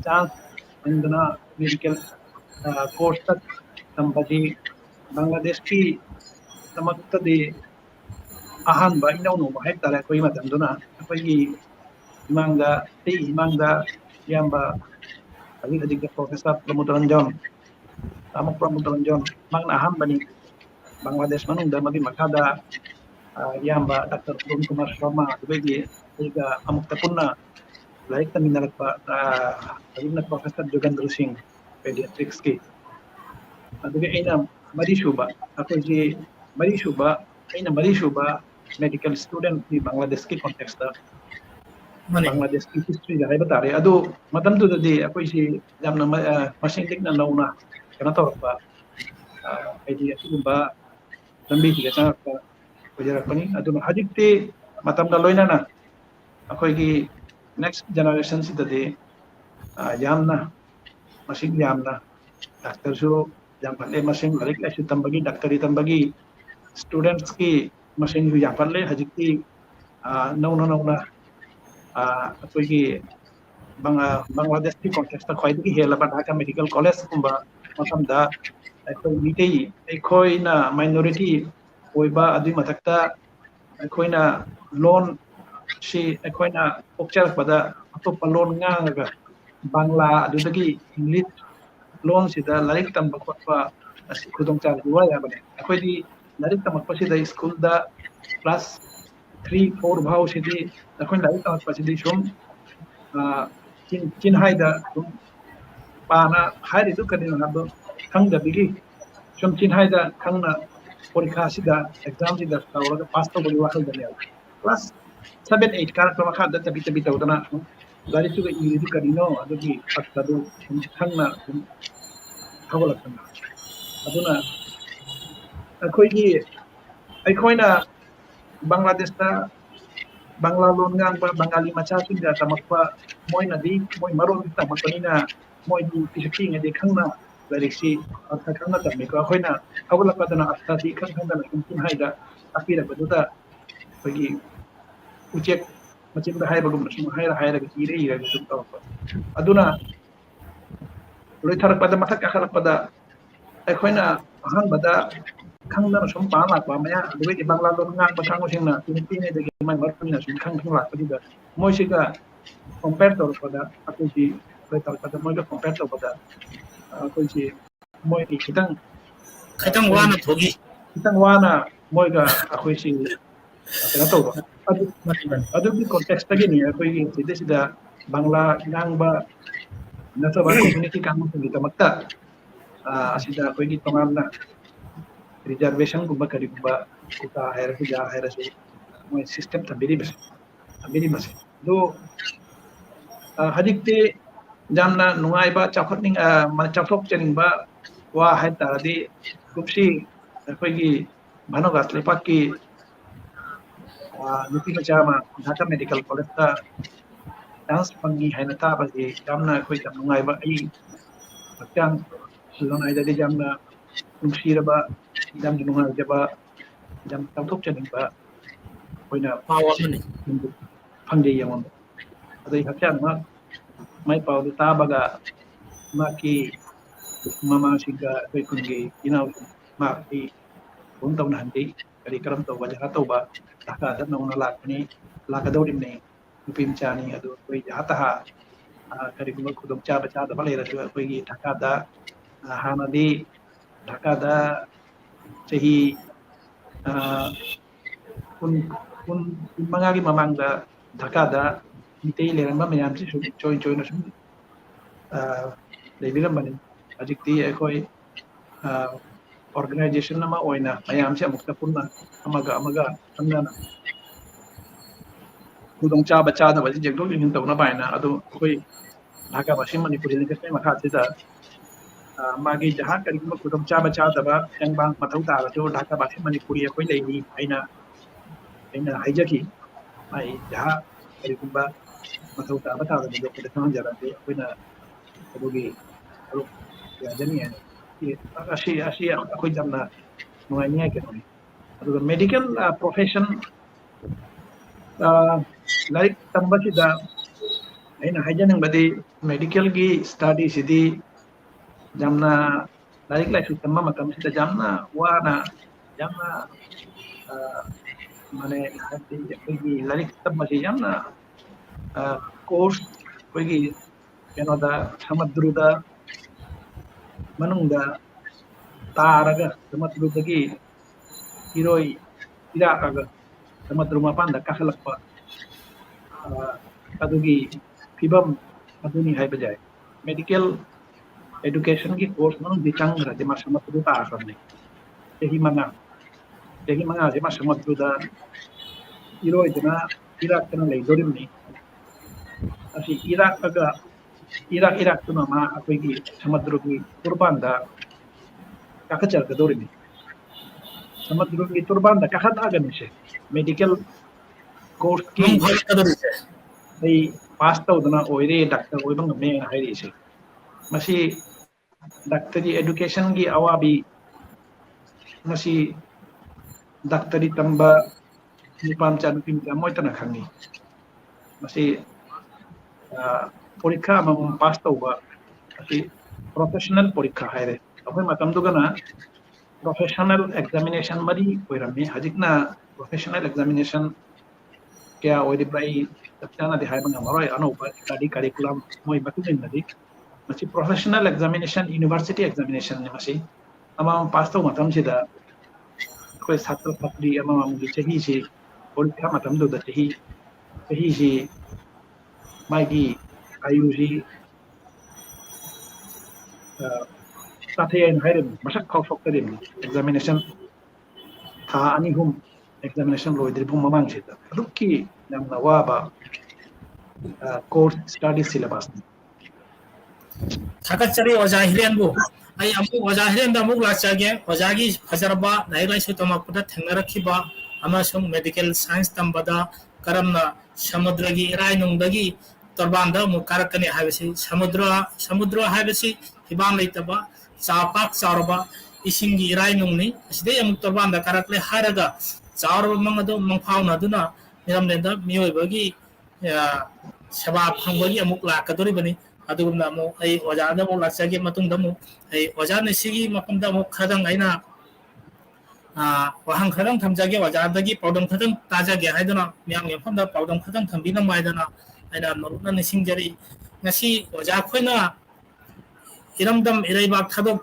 ꯆꯥꯟꯁ ꯐꯪꯗꯅ ꯃꯦꯗꯤꯀꯦꯜ ꯀꯣꯔꯁꯇ ꯇꯝꯕꯗꯤ ꯕꯪꯒ꯭ꯂꯥꯗꯦꯁꯀꯤ ꯗꯃꯛꯇꯗꯤ ꯑꯍꯥꯟꯕ ꯏꯅꯧ ꯅꯧꯕ ꯍꯥꯏꯇꯥꯔꯦ ꯑꯩꯈꯣꯏ ꯃꯇꯝꯗꯨꯅ ꯑꯩꯈꯣꯏꯒꯤ ꯏꯃꯥꯡꯗ ꯑꯩꯒꯤ ꯏꯃꯥꯡꯗ ꯏꯌꯥꯝꯕ ꯍꯧꯖꯤꯛꯇ ꯄ꯭ꯔꯣꯐꯦꯁꯔ ꯄ꯭ꯔꯃꯣꯗꯔꯟꯖꯟ ꯇꯥꯃꯣ ꯄ꯭ꯔꯃꯣꯗꯔꯟꯖꯟ ꯃꯥꯅ ꯑꯍꯥꯟꯕꯅꯤ ꯕꯪꯒ꯭ꯂꯥꯗꯦꯁ ꯃꯅꯨꯡꯗ ꯃꯗꯨꯒꯤ ꯃꯈꯥꯗ ꯏꯌꯥꯝꯕ ꯗꯥꯛꯇꯔ ꯄꯨꯔꯟ ꯀꯨꯃꯥꯔ ꯁꯔꯃ ꯑꯗꯨꯗꯒꯤ ꯑꯩꯒ ꯑꯃꯨꯛꯇ ꯄꯨꯟꯅ ꯂꯥꯏꯔꯤꯛ ꯇꯝꯃꯤꯟꯅꯔꯛꯄ ꯍꯧꯖꯤꯛꯅ ꯄ꯭ꯔꯣꯐꯦꯁꯔ ꯖꯨꯒꯦꯟꯗ꯭ꯔ ꯁꯤꯡ ꯄꯦꯗꯤꯌꯥꯇ꯭ꯔꯤꯛꯁꯀꯤ ꯑꯗꯨꯒ ꯑꯩꯅ ꯃꯔꯤꯁꯨꯕ ꯑꯩꯈꯣꯏꯁꯤ ꯃꯔꯤꯁꯨꯕ ꯃꯦꯗꯤꯀꯦꯜ ꯁ꯭ꯇꯨꯗꯦꯟꯠꯀꯤ ꯕꯪꯒ꯭ꯂꯥꯗꯦꯁꯀꯤ ꯀꯣꯟꯇꯦꯛꯁꯇ ꯕꯪꯒ꯭ꯂꯥꯗꯦꯁꯀꯤ ꯍꯤꯁꯇ꯭ꯔꯤꯗ ꯍꯥꯏꯕ ꯇꯥꯔꯦ ꯑꯗꯨ ꯃꯇꯝꯗꯨꯗꯗꯤ ꯑꯩꯈꯣꯏꯁꯤ ꯌꯥꯝꯅ ꯃꯁꯤꯡ ꯂꯤꯛꯅ ꯅꯧꯅ ꯀꯩꯅꯣ ꯇꯧꯔꯛꯄ ꯍꯥꯏꯗꯤ ꯑꯁꯤꯒꯨꯝꯕ ꯂꯝꯕꯤꯁꯤꯗ ꯆꯪꯉꯛꯄ ꯑꯣꯏꯖꯔꯛꯄꯅꯤ ꯑꯗꯨꯅ ꯍꯧꯖꯤꯛꯇꯤ ꯃꯇꯝꯒ ꯂꯣꯏꯅꯅ ꯑꯩꯈꯣꯏꯒꯤ ꯅꯦꯛꯁ ꯖꯦꯅꯦꯔꯦꯁꯟꯁꯤꯗꯗꯤ ꯌꯥꯝꯅ ꯃꯁꯤꯡ ꯌꯥꯝꯅ ꯗꯥꯛꯇꯔꯁꯨ ꯌꯥꯝꯈꯠꯂꯦ ꯃꯁꯤꯡ ꯂꯥꯏꯔꯤꯛ ꯂꯥꯏꯁꯨ ꯇꯝꯕꯒꯤ ꯗꯥꯛꯇꯔꯤ ꯇꯝꯕꯒꯤ ꯁ꯭ꯇꯨꯗꯦꯟꯠꯁꯀꯤ ꯃꯁꯤꯡꯁꯨ ꯌꯥꯝꯈꯠꯂꯦ ꯍꯧꯖꯤꯛꯇꯤ ꯅꯧꯅ ꯑꯩꯈꯣꯏꯒꯤ ꯕꯪꯒ꯭ꯂꯥꯗꯦꯁꯀꯤ ꯀꯣꯟꯇꯦꯛꯁꯇ ꯈ꯭ꯋꯥꯏꯗꯒꯤ ꯍꯦꯜꯂꯕ ꯙꯥꯀꯥ ꯃꯦꯗꯤꯀꯦꯜ ꯀꯣꯂꯦꯖꯀꯨꯝꯕ ꯃꯐꯝꯗ ꯑꯩꯈꯣꯏ ꯃꯤꯇꯩ ꯑꯩꯈꯣꯏꯅ ꯃꯥꯏꯅꯣꯔꯤꯇꯤ ꯑꯣꯏꯕ ꯑꯗꯨꯒꯤ ꯃꯊꯛꯇ ꯑꯩꯈꯣꯏꯅ ꯂꯣꯟ ꯁꯤ ꯑꯩꯈꯣꯏꯅ ꯄꯣꯛꯆꯔꯛꯄꯗ ꯑꯇꯣꯞꯄ ꯂꯣꯟ ꯉꯥꯡꯉꯒ ꯕꯪꯂꯥ ꯑꯗꯨꯗꯒꯤ ꯏꯪꯂꯤꯁ ꯂꯣꯟꯁꯤꯗ ꯂꯥꯏꯔꯤꯛ ꯇꯝꯕ ꯈꯣꯠꯄ ꯑꯁꯤ ꯈꯨꯗꯣꯡꯆꯥꯕꯗꯤ ꯋꯥ ꯌꯥꯕꯅꯦ ꯑꯩꯈꯣꯏꯗꯤ ꯂꯥꯏꯔꯤꯛ ꯇꯝꯃꯛꯄꯁꯤꯗ ꯁ꯭ꯀꯨꯜꯗ ꯀ꯭ꯂꯥꯁ 3-4 ꯐꯥꯎꯁꯤꯗꯤ ꯑꯩꯈꯣꯏꯅ ꯂꯥꯏꯔꯤꯛ ꯇꯝꯃꯛꯄꯁꯤꯗꯤ ꯁꯨꯝ ꯆꯤꯟꯍꯥꯏꯗ ꯁꯨꯝ ꯄꯥꯅ ꯍꯥꯏꯔꯤꯗꯨ ꯀꯔꯤꯅꯣ ꯍꯥꯏꯕꯗꯣ ꯈꯪꯗꯕꯤꯒꯤ ꯁꯨꯝ ꯆꯤꯟꯍꯥꯏꯗ ꯈꯪꯅ ꯄꯔꯤꯈꯥꯁꯤꯗ ꯑꯦꯛꯖꯥꯝꯁꯤꯗ ꯇꯧꯔꯒ ꯄꯥꯁ ꯇꯧꯕꯒꯤ ꯋꯥꯈꯜꯗꯅꯦꯕ ꯀ꯭ꯂꯥꯁ 7-8 ꯀꯥꯔꯛꯄ ꯃꯈꯥꯗ ꯇꯕꯤ ꯇꯧꯗꯅ ꯂꯥꯏꯔꯤꯛꯇꯨꯒ ꯏꯔꯤꯗꯨ ꯀꯔꯤꯅꯣ ꯑꯗꯨꯒꯤ ꯑꯔꯊꯗꯨ ꯁꯨꯝ ꯈꯪꯅ ꯁꯨꯝ ꯊꯧꯒꯠꯂꯛꯄꯅꯤ ꯑꯗꯨꯅ ꯑꯩꯈꯣꯏꯅ ꯕꯪꯒ꯭ꯂꯥꯗꯦꯁꯇ ꯕꯪꯂꯥ ꯂꯣꯟ ꯉꯥꯡꯕ ꯕꯪꯒꯥꯂꯤ ꯃꯆꯥꯁꯤꯡꯒ ꯇꯝꯃꯛꯄ ꯃꯣꯏ ꯃꯔꯣꯟꯗꯤ ꯇꯝꯃꯛꯄꯅꯤꯅ ꯃꯣꯏꯗꯤ ꯄꯤꯁꯛ ꯄꯤꯛꯏꯉꯩꯗꯤ ꯈꯪꯅ ꯂꯥꯏꯔꯤꯛꯁꯤ ꯑꯔꯊ ꯈꯪꯅ ꯇꯝꯃꯤꯀꯣ ꯑꯩꯈꯣꯏꯅ ꯍꯧꯒꯠꯂꯛꯄꯗꯅ ꯑꯔꯊꯁꯤ ꯏꯈꯪ ꯈꯪꯗꯅ ꯁꯨꯝ ꯆꯤꯟꯍꯥꯏꯗ ꯇꯥꯛꯄꯤꯔꯛꯄꯗꯨꯗ ꯑꯩꯈꯣꯏꯒꯤ ꯎꯆꯦꯛ ꯃꯆꯤꯟꯗ ꯍꯥꯏꯕꯒꯨꯝꯅ ꯁꯨꯝ ꯍꯥꯏꯔꯒ ꯏꯔꯒ ꯁꯨꯝ ꯇꯧꯔꯛꯄ ꯑꯗꯨꯅ ꯂꯣꯏꯊꯔꯛꯄꯗ ꯃꯊꯛ ꯀꯥꯈꯠꯂꯛꯄꯗ ꯑꯩꯈꯣꯏꯅ ꯑꯍꯥꯟꯕꯗ ꯈꯪꯗꯅ ꯁꯨꯝ ꯄꯥ ꯂꯥꯛꯄ ꯃꯌꯥꯝ ꯑꯗꯨꯗꯒꯤ ꯕꯪꯂꯥ ꯂꯣꯟ ꯉꯥꯡꯕ ꯀꯥꯡꯕꯨꯁꯤꯡꯅ ꯄꯤꯛꯏꯉꯩꯗꯒꯤ ꯃꯥꯏ ꯃꯔꯨꯞꯁꯤꯡꯅ ꯁꯨꯝ ꯈꯪ ꯂꯥꯛꯄꯁꯤꯗ ꯃꯣꯏꯁꯤꯒ ꯀꯝꯄꯦꯌꯔ ꯇꯧꯔꯛꯄꯗ ꯑꯩꯈꯣꯏꯁꯤ ꯂꯣꯏꯊꯔꯛꯄꯗ ꯃꯣꯏꯒ ꯀꯝꯄꯦꯌꯔ ꯇꯧꯕꯗ ꯑꯩꯈꯣꯏꯁꯤ ꯃꯣꯏꯒꯤ ꯈꯤꯇꯪ ꯋꯥꯅ ꯊꯣꯛꯏ खितंग वाना मोइगा अखोइसी कना तौबा अदुगी कॉन्टेक्स्ट तगिनी अखोइगी सिदा बांग्ला गांगबा नतबा कम्युनिटी कांगबा तमक्ता असिदा अखोइगी तोंगामना रिजर्वेशन गुबा करिगुबा कुटा हैरसु जा हैरसु मोइ सिस्टम तबिरी बस दो हदिकते जामना नुंगाइबा चाखोटनिंग मान चाखोक चनिंगबा वा है तारदी कुपसी अखोइगी Manogas lepaki nupi macha ma Dhaka Medical College ta dance pangi haina ta ba ji jamna khoi tam ngai ba ai hakang lonai da jamna nungsira ba jam nungai jaba jam tangthok chaning ba koina Power money. phangde yamon adai hakang ma mai pau ta ba ga ma ki mama singa koi kungi inau ma ki pun tau na handi kali karam tau ba jaha tau ba Dhaka dan nong lak ni lak dau dim ni nupim cha ni adu koi jaha ta ha kari kuma kudum cha ba cha da balai ra koi gi Dhaka da hana di Dhaka da sehi kun kun mangagi mamang da Dhaka da mitei le ram ba mayam si join join na sum lebiram bani ajikti koi organization nama oina mayam si amuk punna amaga amna kudong cha ba cha da ba jek dong hin tau na bai na adu koi Dhaka ba sim Manipuri ni kasai makha se da magi jaha kari kuma kudong cha ba cha da ba yang bang mathau ta ba jo Dhaka ba sim Manipuri koi lei ni aina haijaki ai jaha kari kuma mathau ta ba ta da jo ko ta jara de koina adugi alu ya jani ashi koi jamna nuai ni ke ni adu medical profession like tambasi da aina haijanang badi medical gi study sidi jamna like like tamma makam sida jamna wana jamna mane hati gi like tambasi jamna course gi keno da samadruda manungda taraga samadruda gi hiroi irakaga samadru mapanda kasalakpa adugi fibam aduni hai bajai medical education ki course mang dicang ra de masamadru ta asam ni tehi manga je masamadru da iroi dina irak kana lei dorim ni asi irak tu nama akoi gi samadru ki turban da kakachar ka dorim ni samadru ki turban da kakhat aga ni se medical course ki Mong bhai kadori se. ai pass tau dana oire doctor oi bang me hai ri se masi doctor education gi awabi masi doctor tamba ni pam chan pim cha moi tana khangni masi porikha ma pass tau ba masi professional porikha hai re apoi matam du gana professional examination mari oirami hajikna professional examination kya oiri bai tapchana di hai bang maroi ano ba study curriculum moi batuin nadi masi professional examination university examination ni masi ama pass tau matam sida koi satra patri ama mu chahi si porikha matam du da chahi si magi ayuji Sathayan Hiram, Masak Kaufok Karim, examination Tha Anihum, examination Lloyd Ribum Mamang Sita. Ruki Nam Nawaba course study syllabus. Thakachari oja hiren bu ai amu oja hiren da muk lachage ojagi fajarba nailai su tamakuda thengarakhiba amasung medical science tambada karamna samudragi irai nungdagi torbanda mu karakani habisi samudra habisi hibam leitaba chapak charba isingi irai nungni aside amuk torbanda karakle haraga charba mangado mangfauna duna niram lenda miyoibagi seba phangbagi amuk lakadori bani adugumna mo ai ojada mo laksage matungda mo ai ojana sigi makamda mo khadang aina wahang khadang thamjage ojadagi paudam khadang tajage haidana myang yamfamda paudam khadang thambina maidana aina maruna nisingjari ngasi oja khoina iramdam iraibak thadok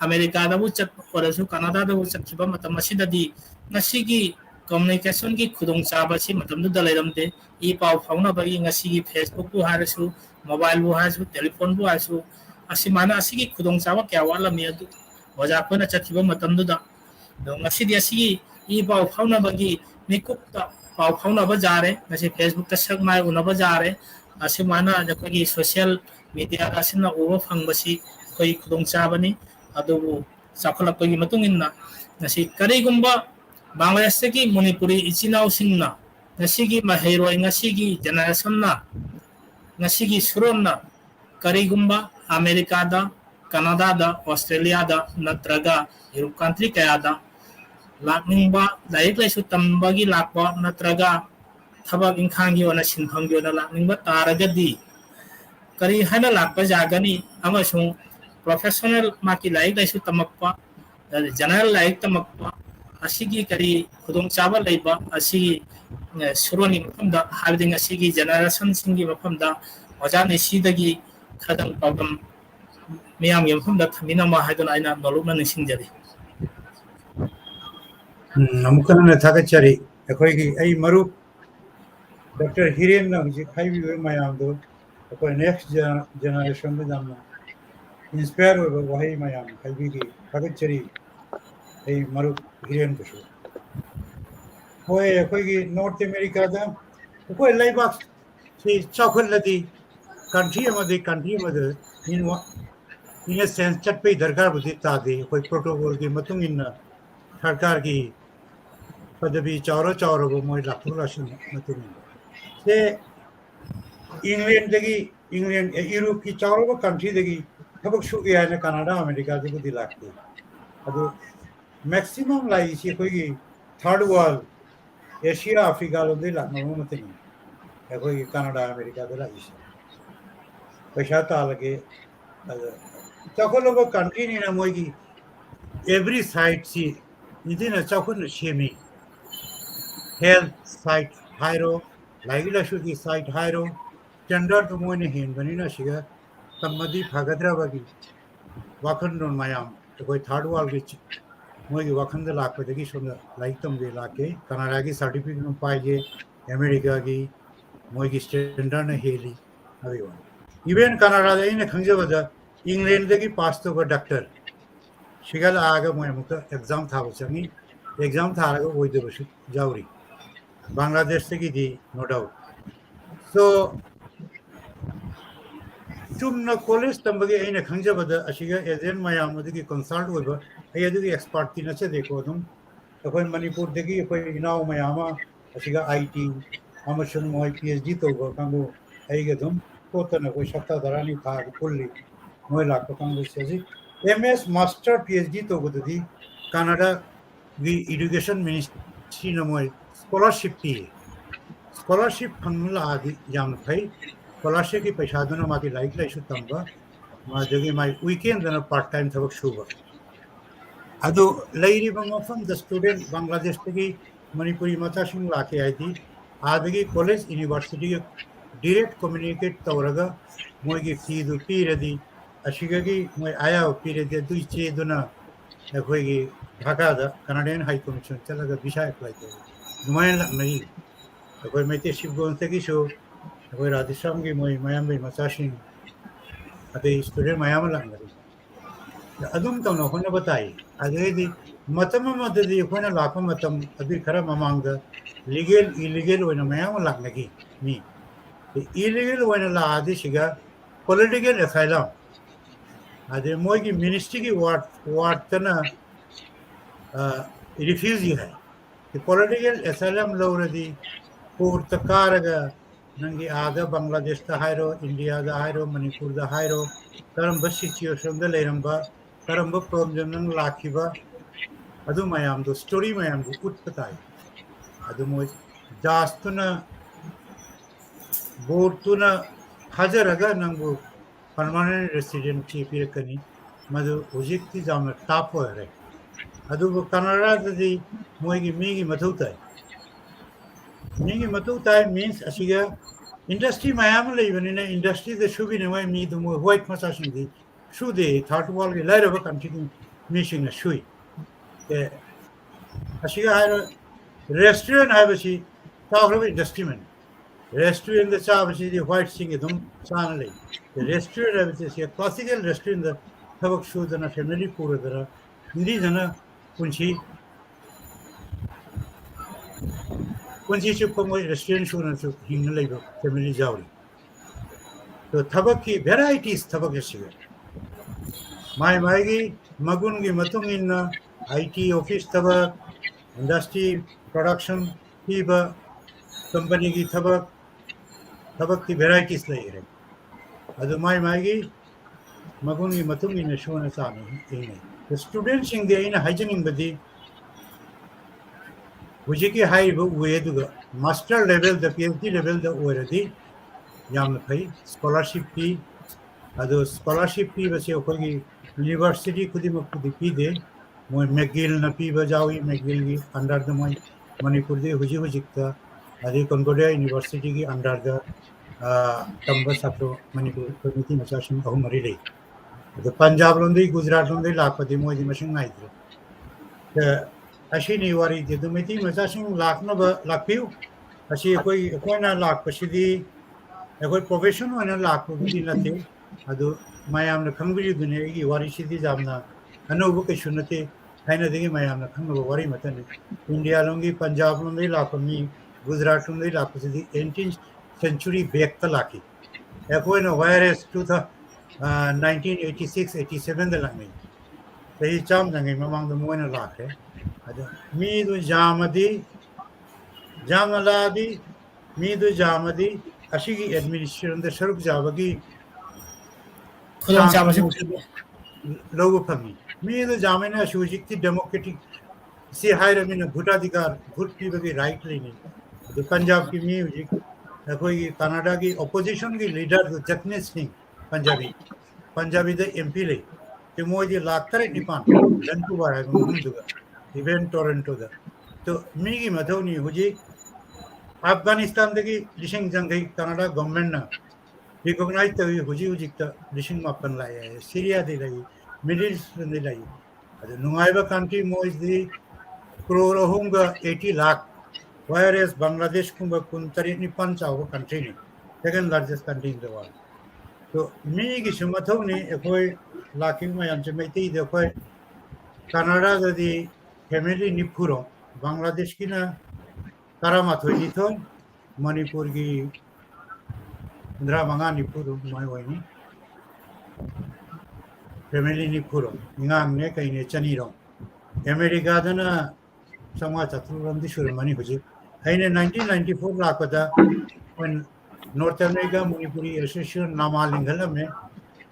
America da bu chat orasu Canada da bu chat khiba matam asidadi ngasigi communication ki khudong chaba si matam du dalairamte e pau phauna bagi ngasigi Facebook bu harasu mobile bu harasu telephone bu harasu asimana asigi khudong chaba kya wala mi adu oja khona chat khiba matam du da ngasidi asigi e pau phauna bagi mikuk ta pau phauna ba jare ngasi Facebook ta sak mai una ba jare asimana jakagi social media asina uba phangbasi koi khudong chabani adu chakhalapagi matungin na ngasi karigumba Bangladesh ki Manipuri ichinaw singna ngasi maheroi ngasi gi generation na ngasi gi suron na karigumba America da Canada da Australia da natraga Europe country kaya da lakningba laik laisu tambagi lakba natraga thabak ingkhang gi ona sinphang gi ona lakningba taragadi kari hana lakpa jagani amasung professional maki laik laisu tamakpa general laik tamakpa asigi kari khudong chaba leiba asigi suroni mafamda habding asigi generation singi mafamda ojani sidagi khadang problem miyam yam mafamda thamina ma haidon aina nolumna nisingjari namukana thagachari ekhoigi ai maru Dr. Hiren na ji khaibi mayam do ekoi next generation da jamna inspire ho wahi mayam khaibi gi thagachari ai maru Hiren ko hoye ekoi North America da ekoi laibak si chakhul ladi country amade in a sense chat pe darkar budi ta de ekoi protocol gi matung in sarkar gi padabi chauro go moi lakula shin matung se England Europe ki chauro go country degi thabak shu ya na Canada America de budi lakti adu maximum lai si ekoi third world Asia Africa lo de lakno matung ekoi Canada America de la is paisa ta lage chakolo country ni na moi ki every side si idina chakolo shemi health site high laigila shudi site high standard to moi ne hin bani na shiga tamadi bhagadra bagi wakhan non mayam koi third world gi moi gi wakhan da lak pe gi sonda laik tam ge lake Canada gi certificate no pai ge America gi moi gi standard na heli everyone even Canada da ine khangje bada England de gi pass to go doctor shigal aga moi mukta exam tha bachani exam tha ga oi de bashi jauri Bangladesh se gi no doubt so chumna college tambage ine khangje bada ashiga agent mayam de gi consult hoiba ai de expert tina che dekho dum akoi Manipur de gi akoi inau mayama ashiga IT amashun moi PhD to go kango ai ge dum kotana koi shakta darani tha kulli moi la ko kango se MS master PhD to go di Canada gi education ministry no moi scholarship pi scholarship phangla adi jam phai scholarship ki paisa dona ma ki like lai su tamba ma jogi mai weekend na part time thabak shuba adu lairi bang from the student Bangladesh ki Manipuri mata sing la ke aidi adagi college university direct communicate tawraga moi gi fee du pi redi ashiga gi moi aya pi redi du che dona khoi gi Dhaka da Canadian High Commission chalaga visa apply to numayan la nahi koi mete shibgon se ki sho koi radisham gi moi mayam be masashin ade student mayam la ngari adum to no hone batai ade di matam madadi hone lakha matam adi khara mamang da legal illegal wena mayam la ngagi mi illegal wena la adi shiga political asylum ade moi gi ministry ki ward tana refugee hai the political asylum lawredi Purtakaraga Nangi Aga Bangladesh the Hiro, India the Hiro, Manipur the Hiro, Karamba situation the Leramba, Karamba problem Lakiva, Adumayam, the story Mayam, the Utpatai, Adumoy, Jastuna, Bortuna, Hazaraga Nangu, permanent resident chief Yakani, Madu Ujikti Jam Tapo, Adu Canada the Moigi Migi Matutai. Migi Matutai means Ashiga industry Mayam even in an industry the should be in a way me the more white massaging the shoe they thought wall light of a continuing mission a shui. Ashiga had a restaurant I was she talk of industry man. Restaurant the Chabashi the white sing them sanally. The restaurant I was a classical restaurant the Tabak shoes and a family poor there. Indizana Punchi restaurant show and family Jauri. So Tabaki varieties Tabakashiga. My Magi, Magungi Matung in IT office thaba industry production piba company ki thaba ki varieties layire adu mai gi magun gi matung ina shona chani ine the students in the ina hygienic badi hujiki high we du master level the PhD level the already yam phai scholarship pi adu scholarship pi base ko university khudimuk pi de moi McGill na pi bajawi McGill gi under the moi Manipur de hujikta adi Concordia University gi under the tamba satro Manipur committee machashin ahumari rei the Punjab londi Gujarat londi lakpati moi di machine naidre the ashini wari de dumiti machashin lakna ba lakpiu ashi koi na lakpashidi koi professional na lakpu di nate adu mayam na khangbi dune gi wari shidi jamna अनुभव के सुनते है ना देखिए मैं आपने खंग बवारी मत नहीं इंडिया लोंगी पंजाब लोंगी लापमी गुजरात लोंगी लापसी 18th century बैक तलाकी एक वो ना वायरस 1986-87 दलांगी तो ये चाम दंगे ममांग तो मुझे ना लाके अजो मी तो जामदी अशी की एडमिनिस्ट्रेशन दे शरुक जावगी खुदम चाबसे लोगों फंगी मी तो जामेना शुजिक डेमोक्रेटिक से हायर में भूटाधिकार भूट की बगी राइट लेनी तो पंजाब की मी हुजिक कोई कनाडा की ऑपोजिशन की लीडर तो जगने सिंह पंजाबी दे एमपी ले तो मोदी लाकर निपान लंटू बार है मुंडुगा इवेंट टोरंटो दा तो मी की मधोनी हुजिक अफगानिस्तान दे की लिशिंग जंग कनाडा गवर्नमेंट ना रिकॉग्नाइज तो हुजिक तो लिशिंग मापन लाया सीरिया दे लगी मिडिल ईस्ट दे लगी अरे नुआइबा कंट्री मोइस दी करोड़ होंगे 80 लाख whereas बांग्लादेश कुंभा कुंतरी निपन चाहो कंट्री ने second largest country in the world तो मी की सुमथो ने कोई लाकिंग में अंच में ती दे कोई कनाडा दी फैमिली निपुरो बांग्लादेश की ना करामात हुई तो मणिपुर की इंदिरा मंगा निपुरो मैं वही फैमिली निपुरो इंगांग ने कहीं ने चनी रो अमेरिका दना समाज चतुरंदी शुरमनी हुई है ने 1994 लापता when North America Manipuri Association नामालिंगल में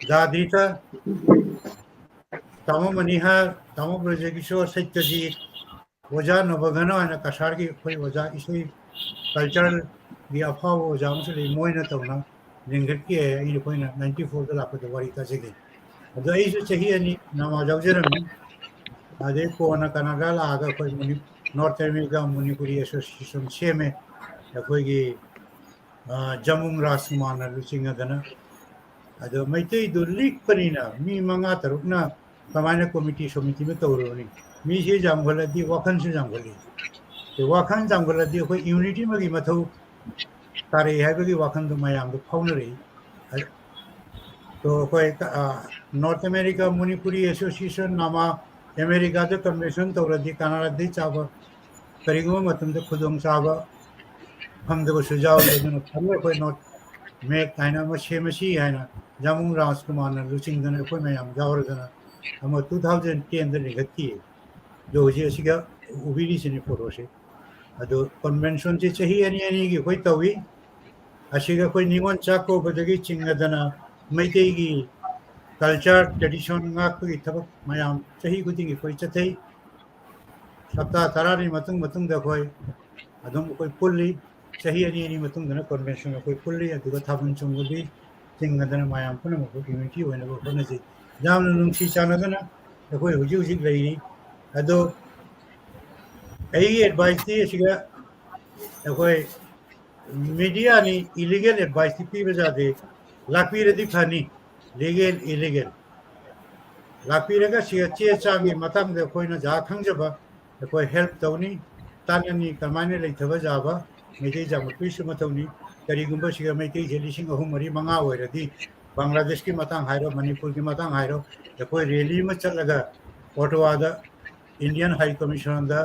दादीता तमो मनीहा तमो ब्रजेकिशोर सत्यजीत वजह नवगनो है ना कशार की कोई वजह इसे कल्चरल भी अफवाह वजह मुझे मोई न तो ना लिंगट की है ये कोई ना 94 के लापता वारी ताज़ेगी अगर इसे चाहिए नहीं नामाजावजर में आधे को ना कनाडा लागा कोई money north America Manipuri association छे में या कोई की जमुंग रासमान लुचिंग दना अदो मैते दो लीक पनीना मी मंगा तरुकना कमाने कमिटी में तौरोनी मी से जामगलदी वाखन से जामगली तो वाखन जामगलदी कोई यूनिटी में की मथौ तारे है कि वाखन तो मैं आम तो फाउन रही तो कोई नॉर्थ अमेरिका मणिपुरी एसोसिएशन नामा अमेरिका तो कन्वेंशन तौरदी कनाडा दे चाबा करीगो मतम तो खुदों चाबा हम तो सुझाव देना फले कोई नोट में कहना मशी है ना जामुंग राजकुमार ने लुचिंग दने कोई मैं हम जावर दना हम 2010 अंदर निकलती है जो जी ऐसी का उबीरी से नहीं फोटो से अदो कन्वेंशन से चाहिए नहीं की कोई तवी ऐसी का कोई निवन चाको बदगी चिंगदना मैते की कल्चर ट्रेडिशन की थबक मैं चाहिए कुछ की कोई चथे सप्ताह तरारी मतुंग कोई अदम कोई पुल्ली चाहिए नहीं मतुंग दना कन्वेंशन में कोई पुल्ली अदुगा थाबन चंगुली चिंगदना मायाम पुन मको कम्युनिटी होने को होने जाम नुंसी चानदना कोई हुजी लई अदो आई एडवाइस थी सिगा कोई मीडिया ने इलीगल एडवाइस थी बजा दे लापी रदी फानी लीगल इलीगल लापी रगा चे चांगी मतंग दे कोई न जा खंजबा कोई हेल्प तौनी ताननी कमाने लेथबा जाबा मेजे जामपुइस मतौनी करीगुंबा सिगा मेते जेलिसिंग अहुम मरी मंगा ओइरदी बांग्लादेश की मतंग हाइरो मणिपुर की मतंग हाइरो कोई रैली में चलगा ओटवा दा इंडियन हाई कमीशन दा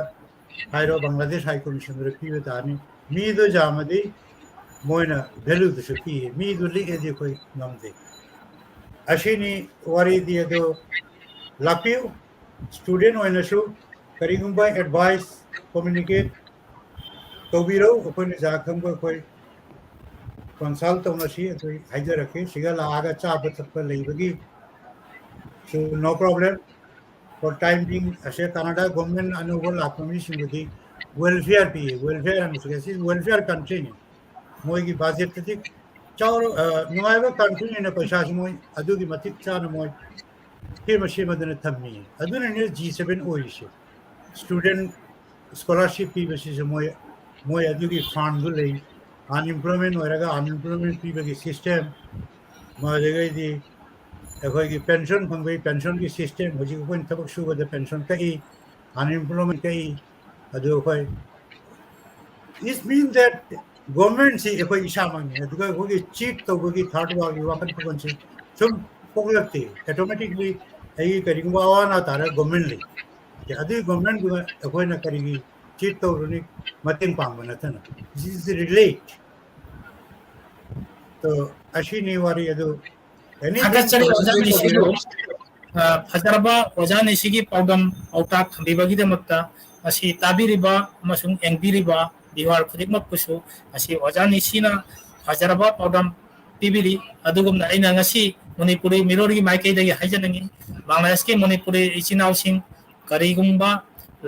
हाइरो बांग्लादेश हाई कमीशन रखी तानी मी दो जामदी मोइना वैल्यू दो सकी मी दो लिगे दे कोई नाम दे अशिनी वारी दिए दो लापियो स्टूडेंट होइनसु करिगुंबा एडवाइस कम्युनिकेट तौबिरो अखोइन जाखंबो कोई कंसल्ट तौनसी अखोइ हाइजरके सिगा लागा चाबा थप्पा लेबगी so no problem for time being as a Canada government annual commission with the welfare pay welfare and this is welfare country moi ki budget ti chaw nuaiba country ne paisa moi adu ki matik cha na moi ke mashi madana thamni aduna ne G7 oise student scholarship pi basi moi adu ki fund du lei unemployment hoiraga unemployment pi bagi system ma jagai di अखोई pension फंगई pension की system होजी कोई थबक सुबद pension कई unemployment कई अदो अखोई इस मीन दैट गवर्नमेंट से अखोई इशा मांगे अदुगा अखोई चीट तौबगी थर्ड वाली वाकन फगनसे सम पोगलते ऑटोमेटिकली आई करिंग वाना तारा गवर्नमेंट ले के अदु गवर्नमेंट गु अखोई ना करिगी चीट तौरनी मतें पांगना थना दिस इज रिलेट तो अशीनी वारी अदु हागचरी ओजानि सिगु फजरबा ओजानि सिगी पाउदम औता थंबिबगी दमक्ता असि ताबिरिबा अमसुंग एंगबिरिबा बिहार खुदिकमक पुसु असि ओजानि सिना फजरबा पाउदम पिबिरि अदुगुमना आइना ngasi मणिपुरी मिरोरी माइकेदगी हाइजनंगी बांग्लादेश के मणिपुरी इचिनाउसिंग करिगुंबा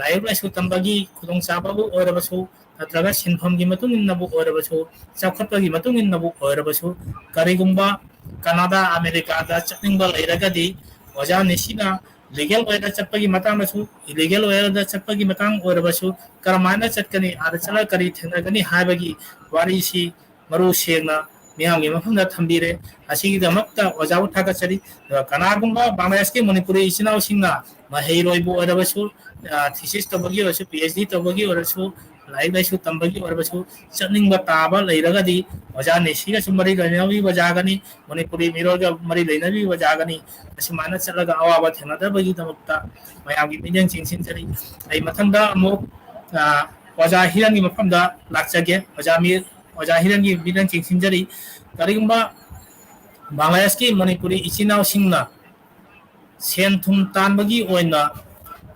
लाइव लाइसु तंबगी खुदोंग चाबाबु ओरबसु नत्रगा सिनफमगी मतुंग इन्नबु ओरबसु चाखतगी मतुंग इन्नबु ओरबसु करिगुंबा Canada America da chatting bal iragadi oja nisina legal way da chapagi matang nasu illegal way da chapagi matang orabasu karamana chatkani archala kari thenagani haibagi wari si maru segna miyam gi mafam da thambire asigi da makta oja uthaga chari kanagumba Bangladesh ke Manipuri isinau singna mahei roibu orabasu thesis tabagi orasu PhD tabagi orasu live लाइसु तंबगी ओरबसु चनिंग ताबा लेरगदी ओजा नेसिगा सुमरी गनवी बजागनी मणिपुरी मिरोगा मरी लेनवी बजागनी असिमाना चलगा अवाबा थेनदबगी दमक्ता मयागी मिजन चिंसिन चरी आई मथंदा अमु ओजा हिरंगी मफमदा लाक्चगे ओजा हिरंगी मिजन चिंसिन चरी करिगुंबा बांग्लादेश की मणिपुरी इचिनाव सिंगना सेन थुम तानबगी ओइना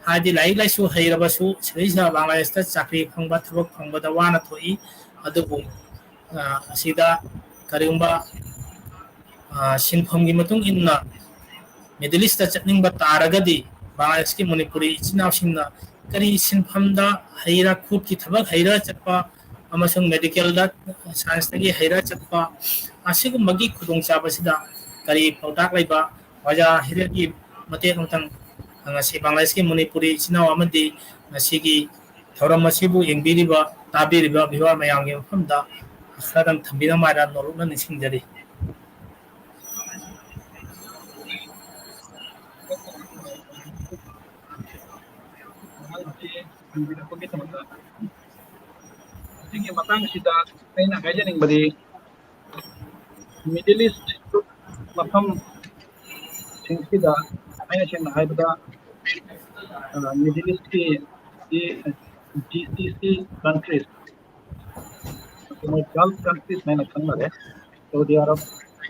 हादि लाइक लाइसु हैरबसु सिरिसा बांग्लादेशता चाकरी फंगबा थबक फंगबदा वाना थोई अदुबु असिदा करिगुंबा सिनफमगी मतुंग इन्ना मिडिल ईस्ट चटनिंगबा तारगदी बांग्लादेश की मणिपुरी इचिनावसिंगना करी सिनफमदा हैरा खुद की थबक हैरा चटपा अमसुंग मेडिकल दा साइंस तगी हैरा चटपा असिगुमगी खुदोंचाबसिदा करी पौटाक लैबा वजा हिरगी मते नोंतंग ngasi Bangladesh ki Manipuri chinaw amadi ngasi gi thoram masibu yengbiriba tabiriba biwa mayang gi mafamda khadam thambira mara noruna nisingjari sigi matang sida aina hajaning badi Middle East mafam singsida aina cheng haibada Middle East की ये GCC countries तो मैं 12 countries मैंने समझा है Saudi अरब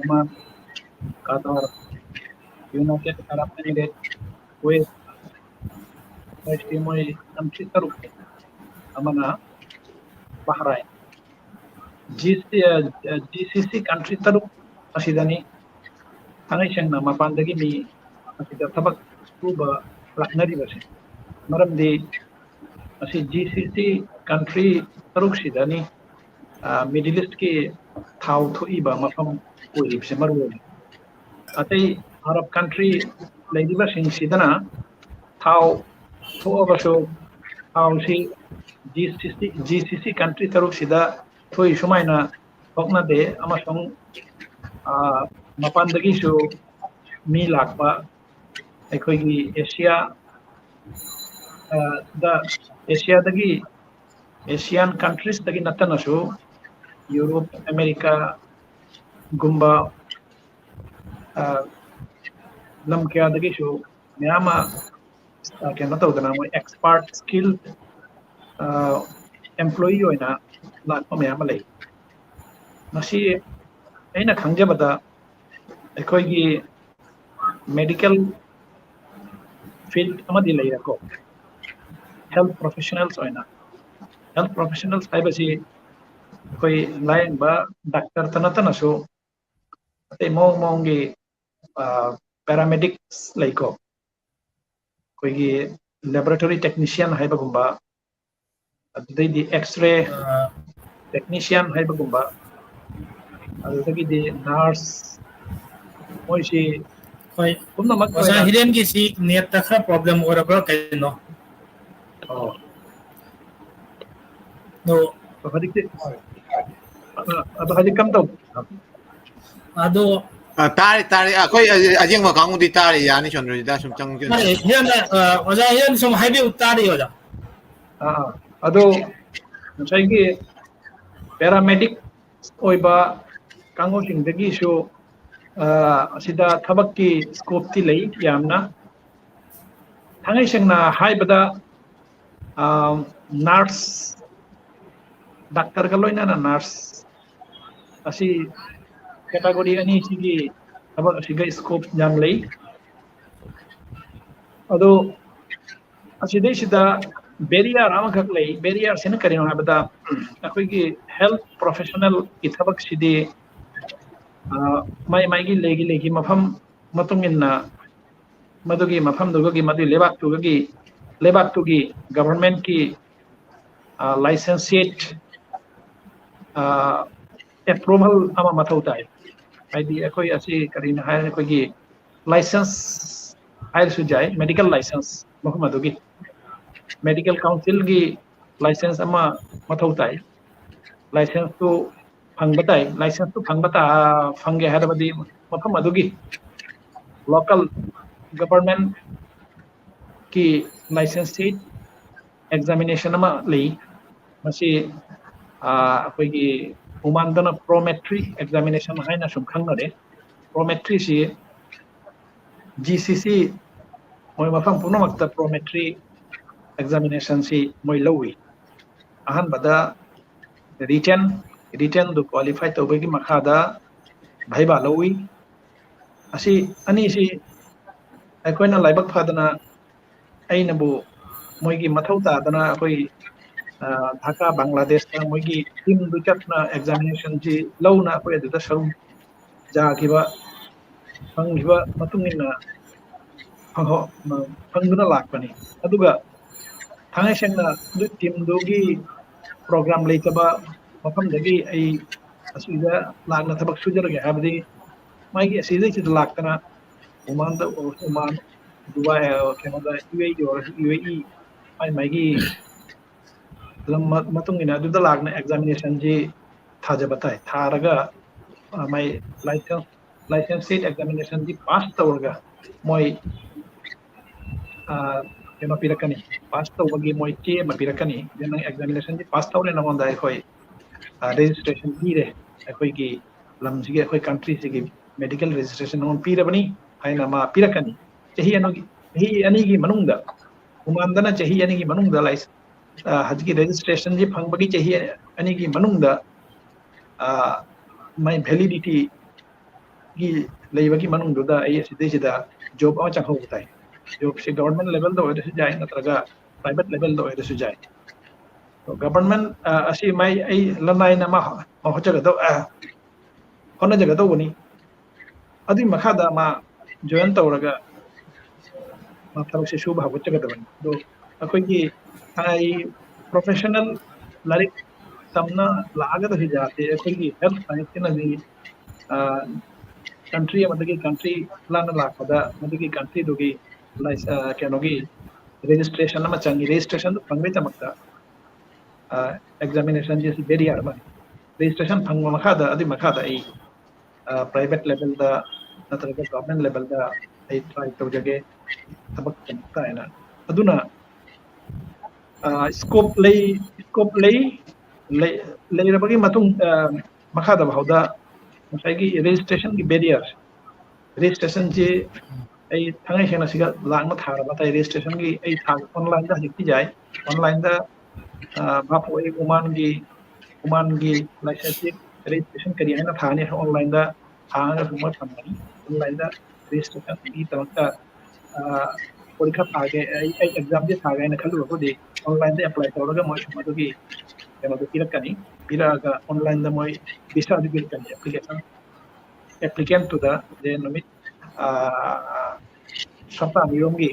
Oman Qatar united Arab emirate Kuwait ऐसे मैं countries तरुक अमना बहराइन GCC countries तरुक असिदानी अने चंगना मापांदगी मी असिदा थबक सुबह रखनरी बसे मरमदी असी GCC कंट्री तरुक सिदानी मिडिल ईस्ट की थाउ थोइबा मफम ओइबसे मरुओनी अतै अरब कंट्री लेदिबा सिंग सिदना थाउ थोअबसो थाउ सि GCC कंट्री तरुक सिदा थोइ सुमाइना होकना दे अमसंग मपानदगी सु मी लाकबा अखोगी एशिया एशियादगी एशियन कंट्रीज दगी नतनसु यूरोप अमेरिका गुंबा लम क्यादगी सु म्यामा केना तौदना मो एक्सपर्ट स्किल एम्प्लॉई होइना लाकपा म्यामा लई मसी अइना खंगजबदा अखोगी medical field amadi leirako health professionals oina health professionals haibasi koi lain ba doctor tanatana so ate mongi paramedics laiko koigi laboratory technician haibagumba adudi x-ray technician haibagumba adudi nurse moisi hoi kumna mak oza hiren gi si net ta khara problem ora bra kai no no hadik hadik kam tau ado tari akoi ajeng ma kangu di tari yani chondro da sum chang chen mari hiren oza hiren sum haibe utari oza ado sai paramedic oiba kango sing dagi so asida thabak ki scope ti lei yamna thangai sengna haibada nurse doctor galoina na nurse asi category ani sigi thabak asiga scope jam lei ado asidai sida barrier amakhak lei barrier sina karino habada akoi ki health professional ki thabak sidi mai gi legi mafam matungin na madugi mafam dugi madu lebak tugi government ki licensed approval ama mathautai aidi akoi asi karina hai akoi ki license hai sujai medical license mafam adugi medical council gi license ama mathautai license to phangbatai license to phangbata phange harabadi mafam adugi local government ki license sheet examination ama lei masi akoi gi umandana prometry examination haina sum khangnare prometry si GCC moi mafam punamakta prometry examination si moi lowi ahan bada written do qualify to bagi makhada bhaiba lowi asi ani si aikoina laibak phadana aina bu moigi mathau ta dana akoi Dhaka Bangladesh ta moigi team du chatna examination ji lowna akoi adda sarum ja kiba phanghiba matungina phangduna lakpani aduga thangai sengna du team dogi program leitaba mafam dagi ai asida lagna thabak sujarage habdi maigi asida chid laktana uman Dubai Canada UAE or UAE ai maigi lam matungina du lagna examination ji thajabatai tharaga mai license sheet examination ji pass tawraga moi kema pirakani pass tawagi moi che ma pirakani then examination ji pass tawle namonda khoi registration pire khoi ki lam sige khoi country sige medical registration non pire bani haina ma pirakani chehi ani gi manungda umandana chehi ani gi manungda license hajki registration ji phangbagi chehi ani gi manungda my validity gi leibagi manungda ai sida job ama chang hotai job se government level do ede jai natraga private level do ede jai so government asi mai ai lanai na ma hochaga do honna jaga do ni adi makhada ma join tawraga ma thabak se shubha hochaga do do akoi ki ai professional larik tamna laga do jate akoi ki health science na ni country amadagi country lana lakada madagi country dogi kenogi registration nama changi registration phangbe tamakta examination jesi very hard man registration phangma makhada adi makhada ai private level da natraga government level da ai try tawjage tabak tamta ena aduna scope lay rabagi matung makhada bhauda masai registration ki barrier registration je ai thangai sena siga langma thara batai registration gi ai thang online da hikti jai online da bap oi uman gi license registration kari haina thani online da thanga summa thamani online da registration gi tamta परीक्षा थागे exam जे थागे ना खलु को दे online they apply तौरगा मोय सुमा दुगी केनो दो पिरकनी पिरागा online the मोय visa दुगी कनी एप्लीकेशन एप्लीकेंट टू द जे नमित सप्ता नियमगी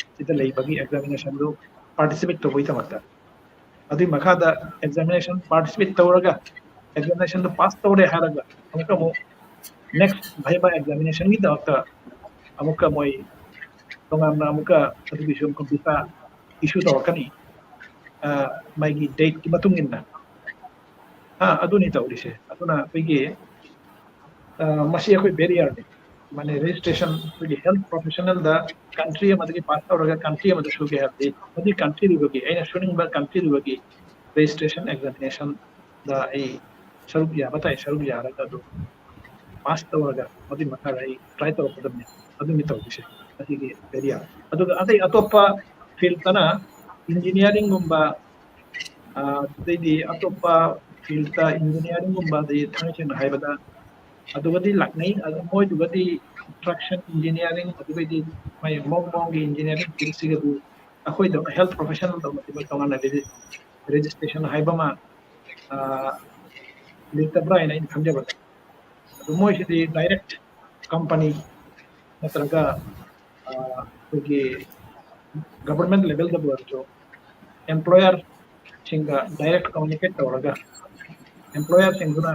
सिदा लेबगी एग्जामिनेशन दो पार्टिसिपेट तो होई तमता अदि मखादा एग्जामिनेशन पार्टिसिपेट तौरगा एग्जामिनेशन दो पास तौरे हारगा अमुका मो नेक्स्ट भाईबा एग्जामिनेशन की दौता अमुका मोय तोंगामना अमुका अदुगी सुम वीसा इशू तौरकनी मागी डेट की मतुंगिना अदुनी तौरिसे अदुना पिगे मसी अखोय बैरियर ने माने रजिस्ट्रेशन पिगे हेल्थ प्रोफेशनल द कंट्री मदगी पास तौरगा कंट्री मद सुगे हते मदि कंट्री दुगी एना सुनिंग बा कंट्री दुगी रजिस्ट्रेशन एग्जामिनेशन द ए सरुप या बताय सरुप या रगा दो पास तौरगा मदि मखा रही ट्राई तौर पदमने अदुनी तौरिसे अदिगे बैरियर अदुगा अतै अतोपा फील्ड तना इंजीनियरिंग गुम्बा अतोपा फील्ड ता इंजीनियरिंग गुम्बा दे थांगसेन हाइबदा अदुगदी लाकनै मोयदुगदी कंस्ट्रक्शन इंजीनियरिंग अदुगदी माय मोंग इंजीनियरिंग फील्ड सिगदु अखोय द हेल्थ प्रोफेशनल द मतिबा तंगाना रजिस्ट्रेशन हाइबमा लितब्रा इन खंजबा अदु मोयसिदि डायरेक्ट कंपनी नत्रगा के गवर्नमेंट लेवल द बरजो एम्प्लॉयर सिंगा डायरेक्ट कम्युनिकेट तौरगा एम्प्लॉयर सिंगुना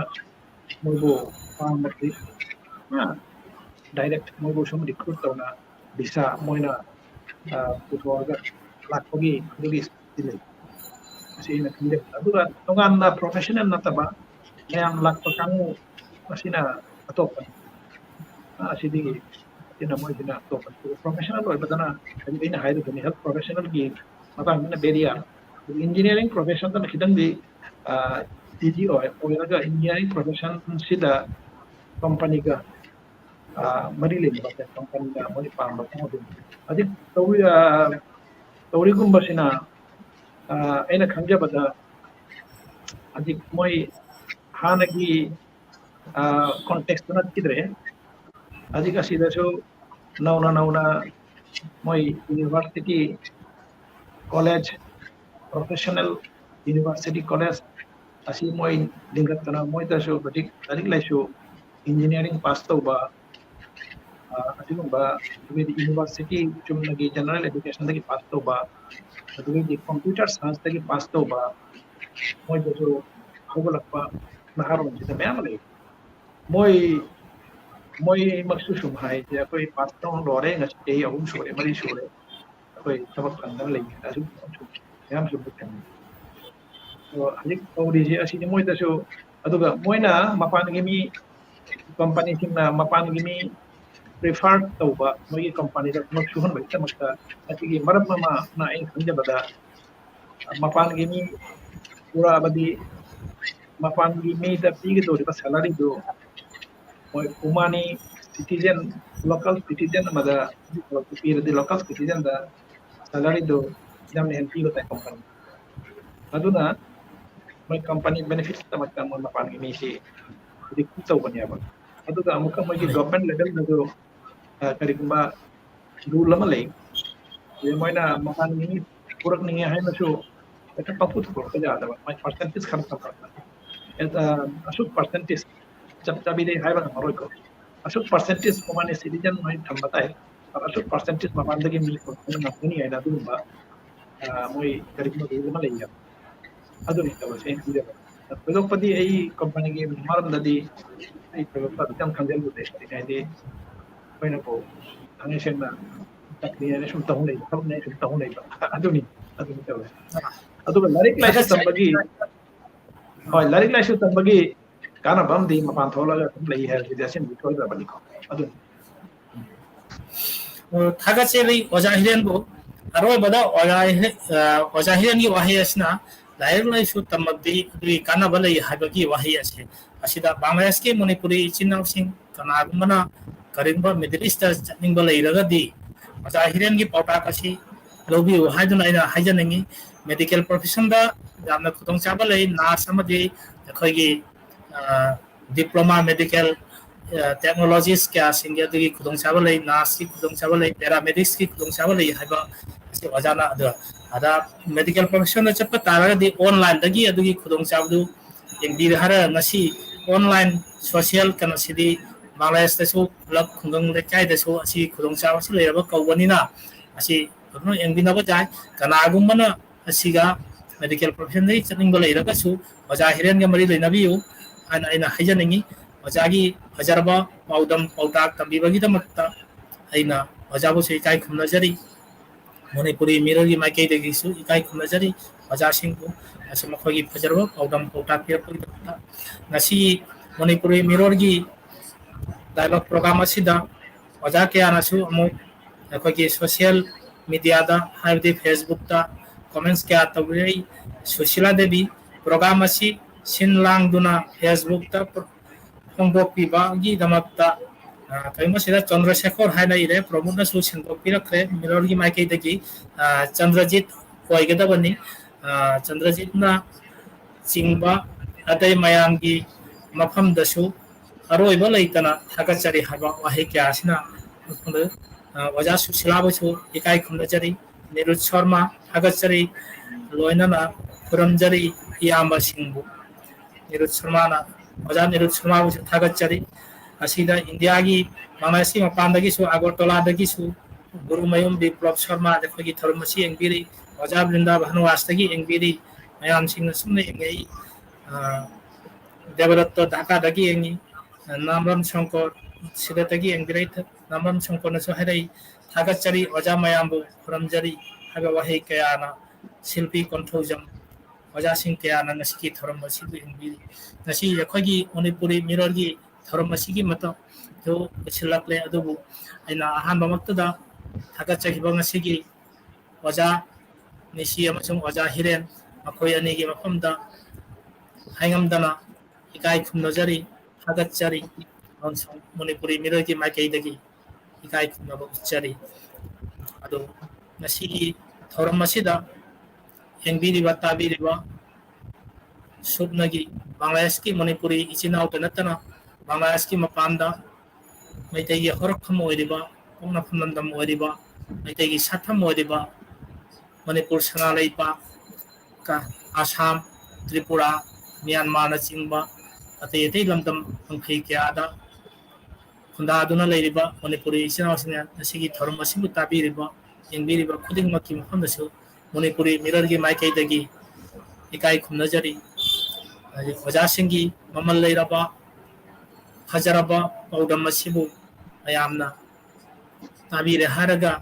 मोबो पामति डायरेक्ट मोबो सम रिक्रूट तौना वीसा मोइना पुथोरगा लाखोगी दुगी दिले असिना खंदे अदुगा तोगाना प्रोफेशनल नतबा मयाम लाखो कांगु असिना अतोपन असिदि ina moy dina to professional or badana ina haidu ni health professional gi matang na beria engineering profession ta khidang di DGO or ga engineering profession sida company ga mari le ba company ga mari pa ba ko din adi tawri gum basina ina khanja bada adi moy hanagi context na kidre अधिक सीधा नौना मोई university college professional university college असी मोई लिंगतना मोई तसो batik अधिक lyso engineering pass तौबा असिगुंबा दुबेदी यूनिवर्सिटी चुमनगी जनरल एजुकेशन दगी पास तौबा दुबेदी कंप्यूटर साइंस दगी पास तौबा मोई तसो होगलपा नहारों जिते मैम ले मोई मक्सु सुमहाय जे कोई पास तौ लोरे ngasi ahum sore mari sore कोई सबक अंदर ले असु याम सुबुतन तो अलिक औरी जे असि मोय तसो अदुगा Moyna मपान gimme company सिंगना मपान gimme prefer तौबा मोगी कंपनी द मक्सु हन बै तमक्ता अतिगी मरम मा ना इन खंजे बदा मपान गिमी पूरा बदी मपान गिमी द पीगे दो सैलरी दो Umani citizen local citizen mada pira di local citizen da salary do jam ne help ko ta company aduna my company benefits ta makta mo na pan gi si di kuta banya ba aduga amuka mo gi government level na do karigba rule ma le ye moina makan ni purak ni hai na so eta paput ko ka ja da my percentage khan ka eta asuk percentage जब तभी दे high बना मरोई को Ashok percentage कमाने citizen में हम बताए और Ashok percentage मापान दे के मिल को ना नहीं है ना दूँ बा मोई करीब में दूर में ले जा अदो नहीं तो सेम चीज़ है तो पति यही कंपनी के मार्म ददी यही प्रॉब्लम जम कंडेल बुते है दे कोई ना को हमें से ना तकनीक ने सुनता हूँ नहीं सब नहीं सुनता हूँ नहीं अदो नहीं तो अदो लारिक लाइसेंस तंबगी और लारिक licence तंबगी karena bam di mapan thola lei है विदेशी बिटोय दा बलिको अदु थागसे लै ओजाहिरेन बो अरोय बदा ओजाहिरेन की वाही असना लाइर लाइसु तमदी दुई काना बलै हाबगी वाही असे असिदा बांग्लादेश के मणिपुरी चिनाव सिंह कनागमना करिंबा मिडिल ईस्ट चनिंग बलै रगदी ओजाहिरेन की पौटा कसी लोबी हाइदुना आइना हाइजनंगी मेडिकल प्रोफेशन दा जामना खुदों चाबा लै नार्स अमदी खैगी डिप्लोमा मेडिकल टेक्नोलॉजीस क्या सिंगे अदुगी खुदोंग चाबा लई नर्स की खुदोंग चाबा लई पैरामेडिक्स की खुदोंग चाबा लई हाइबा से वजाना अदा मेडिकल प्रोफेशन चप तारगदी ऑनलाइन दगी अदुगी खुदोंग चाबदु यंगबी हरा नसी ऑनलाइन सोशल कनसिदी बांग्लादेश तसु लब खुंगंग लेकाय तसु असि खुदोंग चाबा सु लेरबा कौबनिना असि कनो यंगबिनाबा जाय कनागुमना असिगा मेडिकल प्रोफेशन दे चनिंग बा लेरगसु वजा हिरेन ग मरी लेनबियु आना हाइजनिंगी वजागी फजरबा पाउदम पाउटाक तंबीबगीदमक्ता अइना वजाबु से इकाई खुमनजरी मणिपुरी मिररगी माइकेदगिसु इकाई खुमनजरी वजासिंगु असमखोगी फजरबा पाउदम पाउटाक पिरपगीदमक्ता नसी मणिपुरी मिररगी डायलॉग प्रोग्राम असिदा वजा कयानासु अमुक अखोगी सोशल मीडियादा हाइबदि फेसबुकता कमेंट्स क्या तबरई सुशीला देवी प्रोग्राम असि सिनलांगदुना फेसबुकता फोंदोकपीबागी दमक्ता कइमसिदा चंद्रशेखर हाइना इरे प्रमुखना सु सिनदोकपीरखरे मिररगी माइकेदगी चंद्रजीत ओइगदबनी चंद्रजीतना चिंबा अतै मयामगी मफमदसु अरोइबा लैतना थागचरी हाबा वाहे क्यासिना वजा सुशीलाबसु इकाई खुमनजरी निरुज शर्मा थागचरी लोइनना खुरमजरी इयामा सिंबु निरुज शर्माना वजा निरुज शर्माबसु थागचरी असिदा इंडिया की बांग्लादेश मपानदगिसु आगरतलादगिसु गुरुमयुम विप्लव शर्मा देखोगी थरमसी एंगबिरी वजा बृंदा भानुवासदगी एंगबिरी मयाम सिंह सुमने एंगई देवदत्त ढाकादगी एंगी नामरम शंकर सिदतगी एंगबिरै नामरम शंकरनसु हाइरै थागचरी वजा मयामबु खुरमजरी हाबा वाहे कयाना शिल्पी कंठौजम वजा सिंह कयाना नसिकी थरमसी एंगबिरी नसी यखोगी मणिपुरी मिररगी थरम असिगी मत जो सिलकले अदुबु आइना अहानबा मक्तदा थागचखिबा ngasiगी वजा निसी अमसुंग वजा हिरेन मखोय अनिगी मफमदा हाइंगमदना इकाई खुमनजरी थागचरी अनसुंग मणिपुरी मिररगी माइकेदगी इकाई खुमनबा उच्चरी अदु ngasiगी थरम असिदा एंगबिरिबा ताबिरिबा सुबनगी बांग्लादेश की मणिपुरी इचिनाउत नतना बांग्लादेश की मपानदा मैतैगी हरखम ओइरिबा पोंगनाफम लंदम ओइरिबा मैतैगी साथम ओइरिबा मणिपुर सनालैपा का आसाम त्रिपुरा म्यांमार न चिंबा अतै अतै लंदम अंखै क्यादा खुंदादुना लैरिबा मणिपुरी इचिनाउसिना नसिगी थरम असिबु ताबिरिबा यंगबिरिबा खुदिंगमकी मफमदसु मणिपुरी मिररगी माइकैदगी इकाई खुमनजरी वजासिंगी ममल लैरबा फजरबा पौदम असिबु अयामना ताबिरे हारगा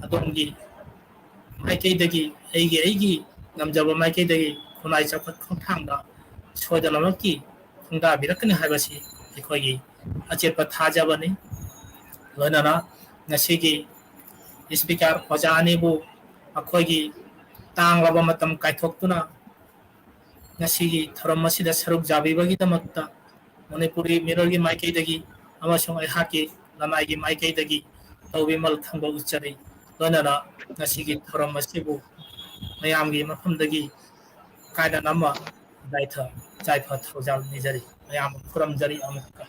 अदोंगी माइकेदगी एगी नमजबा माइकेदगी खुनाई चौखट खोंथांगा सोदनमकी खुंदा बिरकनि हाबसी एखोगी अचेप थाजबनी लोनना नसिगी स्पीकर वजानिबु अखोगी तांगलबा मतम काइथोक्तुना नसिगी थरमसिदा सरुक जाबिबगीदमक्ता मणिपुरी मिररगी माइकेदगी अमसुंग अहाकी लनाइगी माइकेदगी तौबिमल खंबा उच्चरी लोनना नसिगी थरमसिबु मयामगी मफमदगी कायदा नम्मा दाइथा जायफा थौजाल निजरी मयाम खुरमजरी अमुक्का